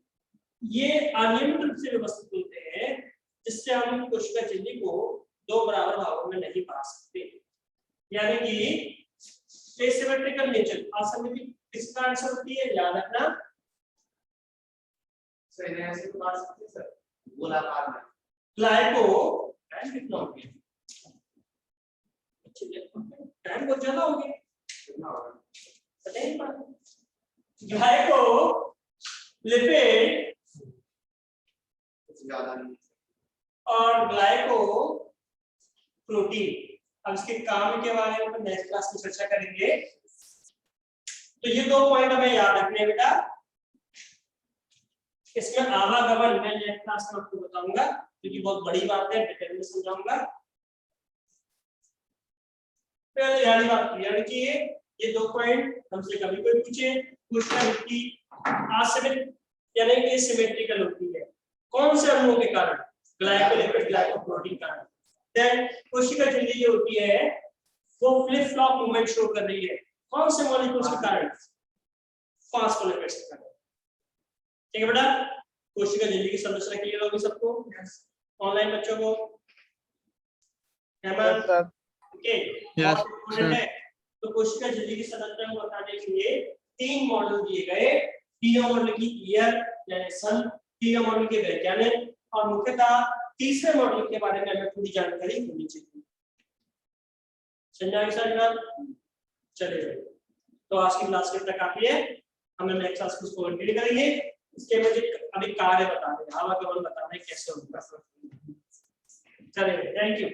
ये अनियमित रूप से व्यवस्थित होते हैं, जिससे हम कोशिका झिल्ली को दो बराबर भागों में नहीं बांट सकते। यानी कि एसिमेट्रिकल नेचर, असममिति किस कारण से होती है? याद रखना। सर ऐसे तो बात सकते हैं सर, गोलाकार में ग्लाइको टाइम कितना हो गया? टाइम बहुत ज्यादा हो गया, कितना होगा? पता ही नहीं पड़ा। ग्लाइको लिपिड कुछ ज्यादा नहीं और ग्लाइको प्रोटीन, अब इसके काम के बारे में नेक्स्ट क्लास में चर्चा करेंगे। तो ये दो पॉइंट हमें याद रखने हैं बेटा। इसमें आवागमन मैं नेक्स्ट क्लास में आपको बताऊंगा, क्योंकि बहुत बड़ी बात है, डिटेल में समझाऊंगा। पहले यानी बात क्लियर रखिए, ये दो पॉइंट हमसे कभी कोई पूछे, कोशिका झिल्ली असममित यानी कि सिमेट्रिकल होती है, कौन से अणुओं के कारण? ग्लाइकोलिपिड ग्लाइकोप्रोटीन कारण। देन कोशिका झिल्ली जो होती है वो फ्लिप फ्लॉप मूवमेंट शो कर रही है, कौन से मॉलिक्यूल्स के कारण? फास्फोलिपिड्स के कारण। ठीक है बेटा, कोशिका झिल्ली की संरचना क्लियर होगी सबको? ऑनलाइन बच्चों को? ओके, तो कोशिका झिल्ली की संरचना को बताने के लिए तीन मॉडल दिए गए। तीनों मॉडल की ईयर यानी सन, तीनों मॉडल के वैज्ञानिक, और मुख्यतः तीसरे मॉडल के बारे में हमें पूरी जानकारी होनी चाहिए। समझा सर? चलिए, तो आज की क्लास में तक काफी है, हमें नेक्स्ट क्लास को कंटिन्यू करेंगे। इसके मुझे अभी कार्य बता दें, आवागमन बता दें कैसे होगा। चलिए, थैंक यू।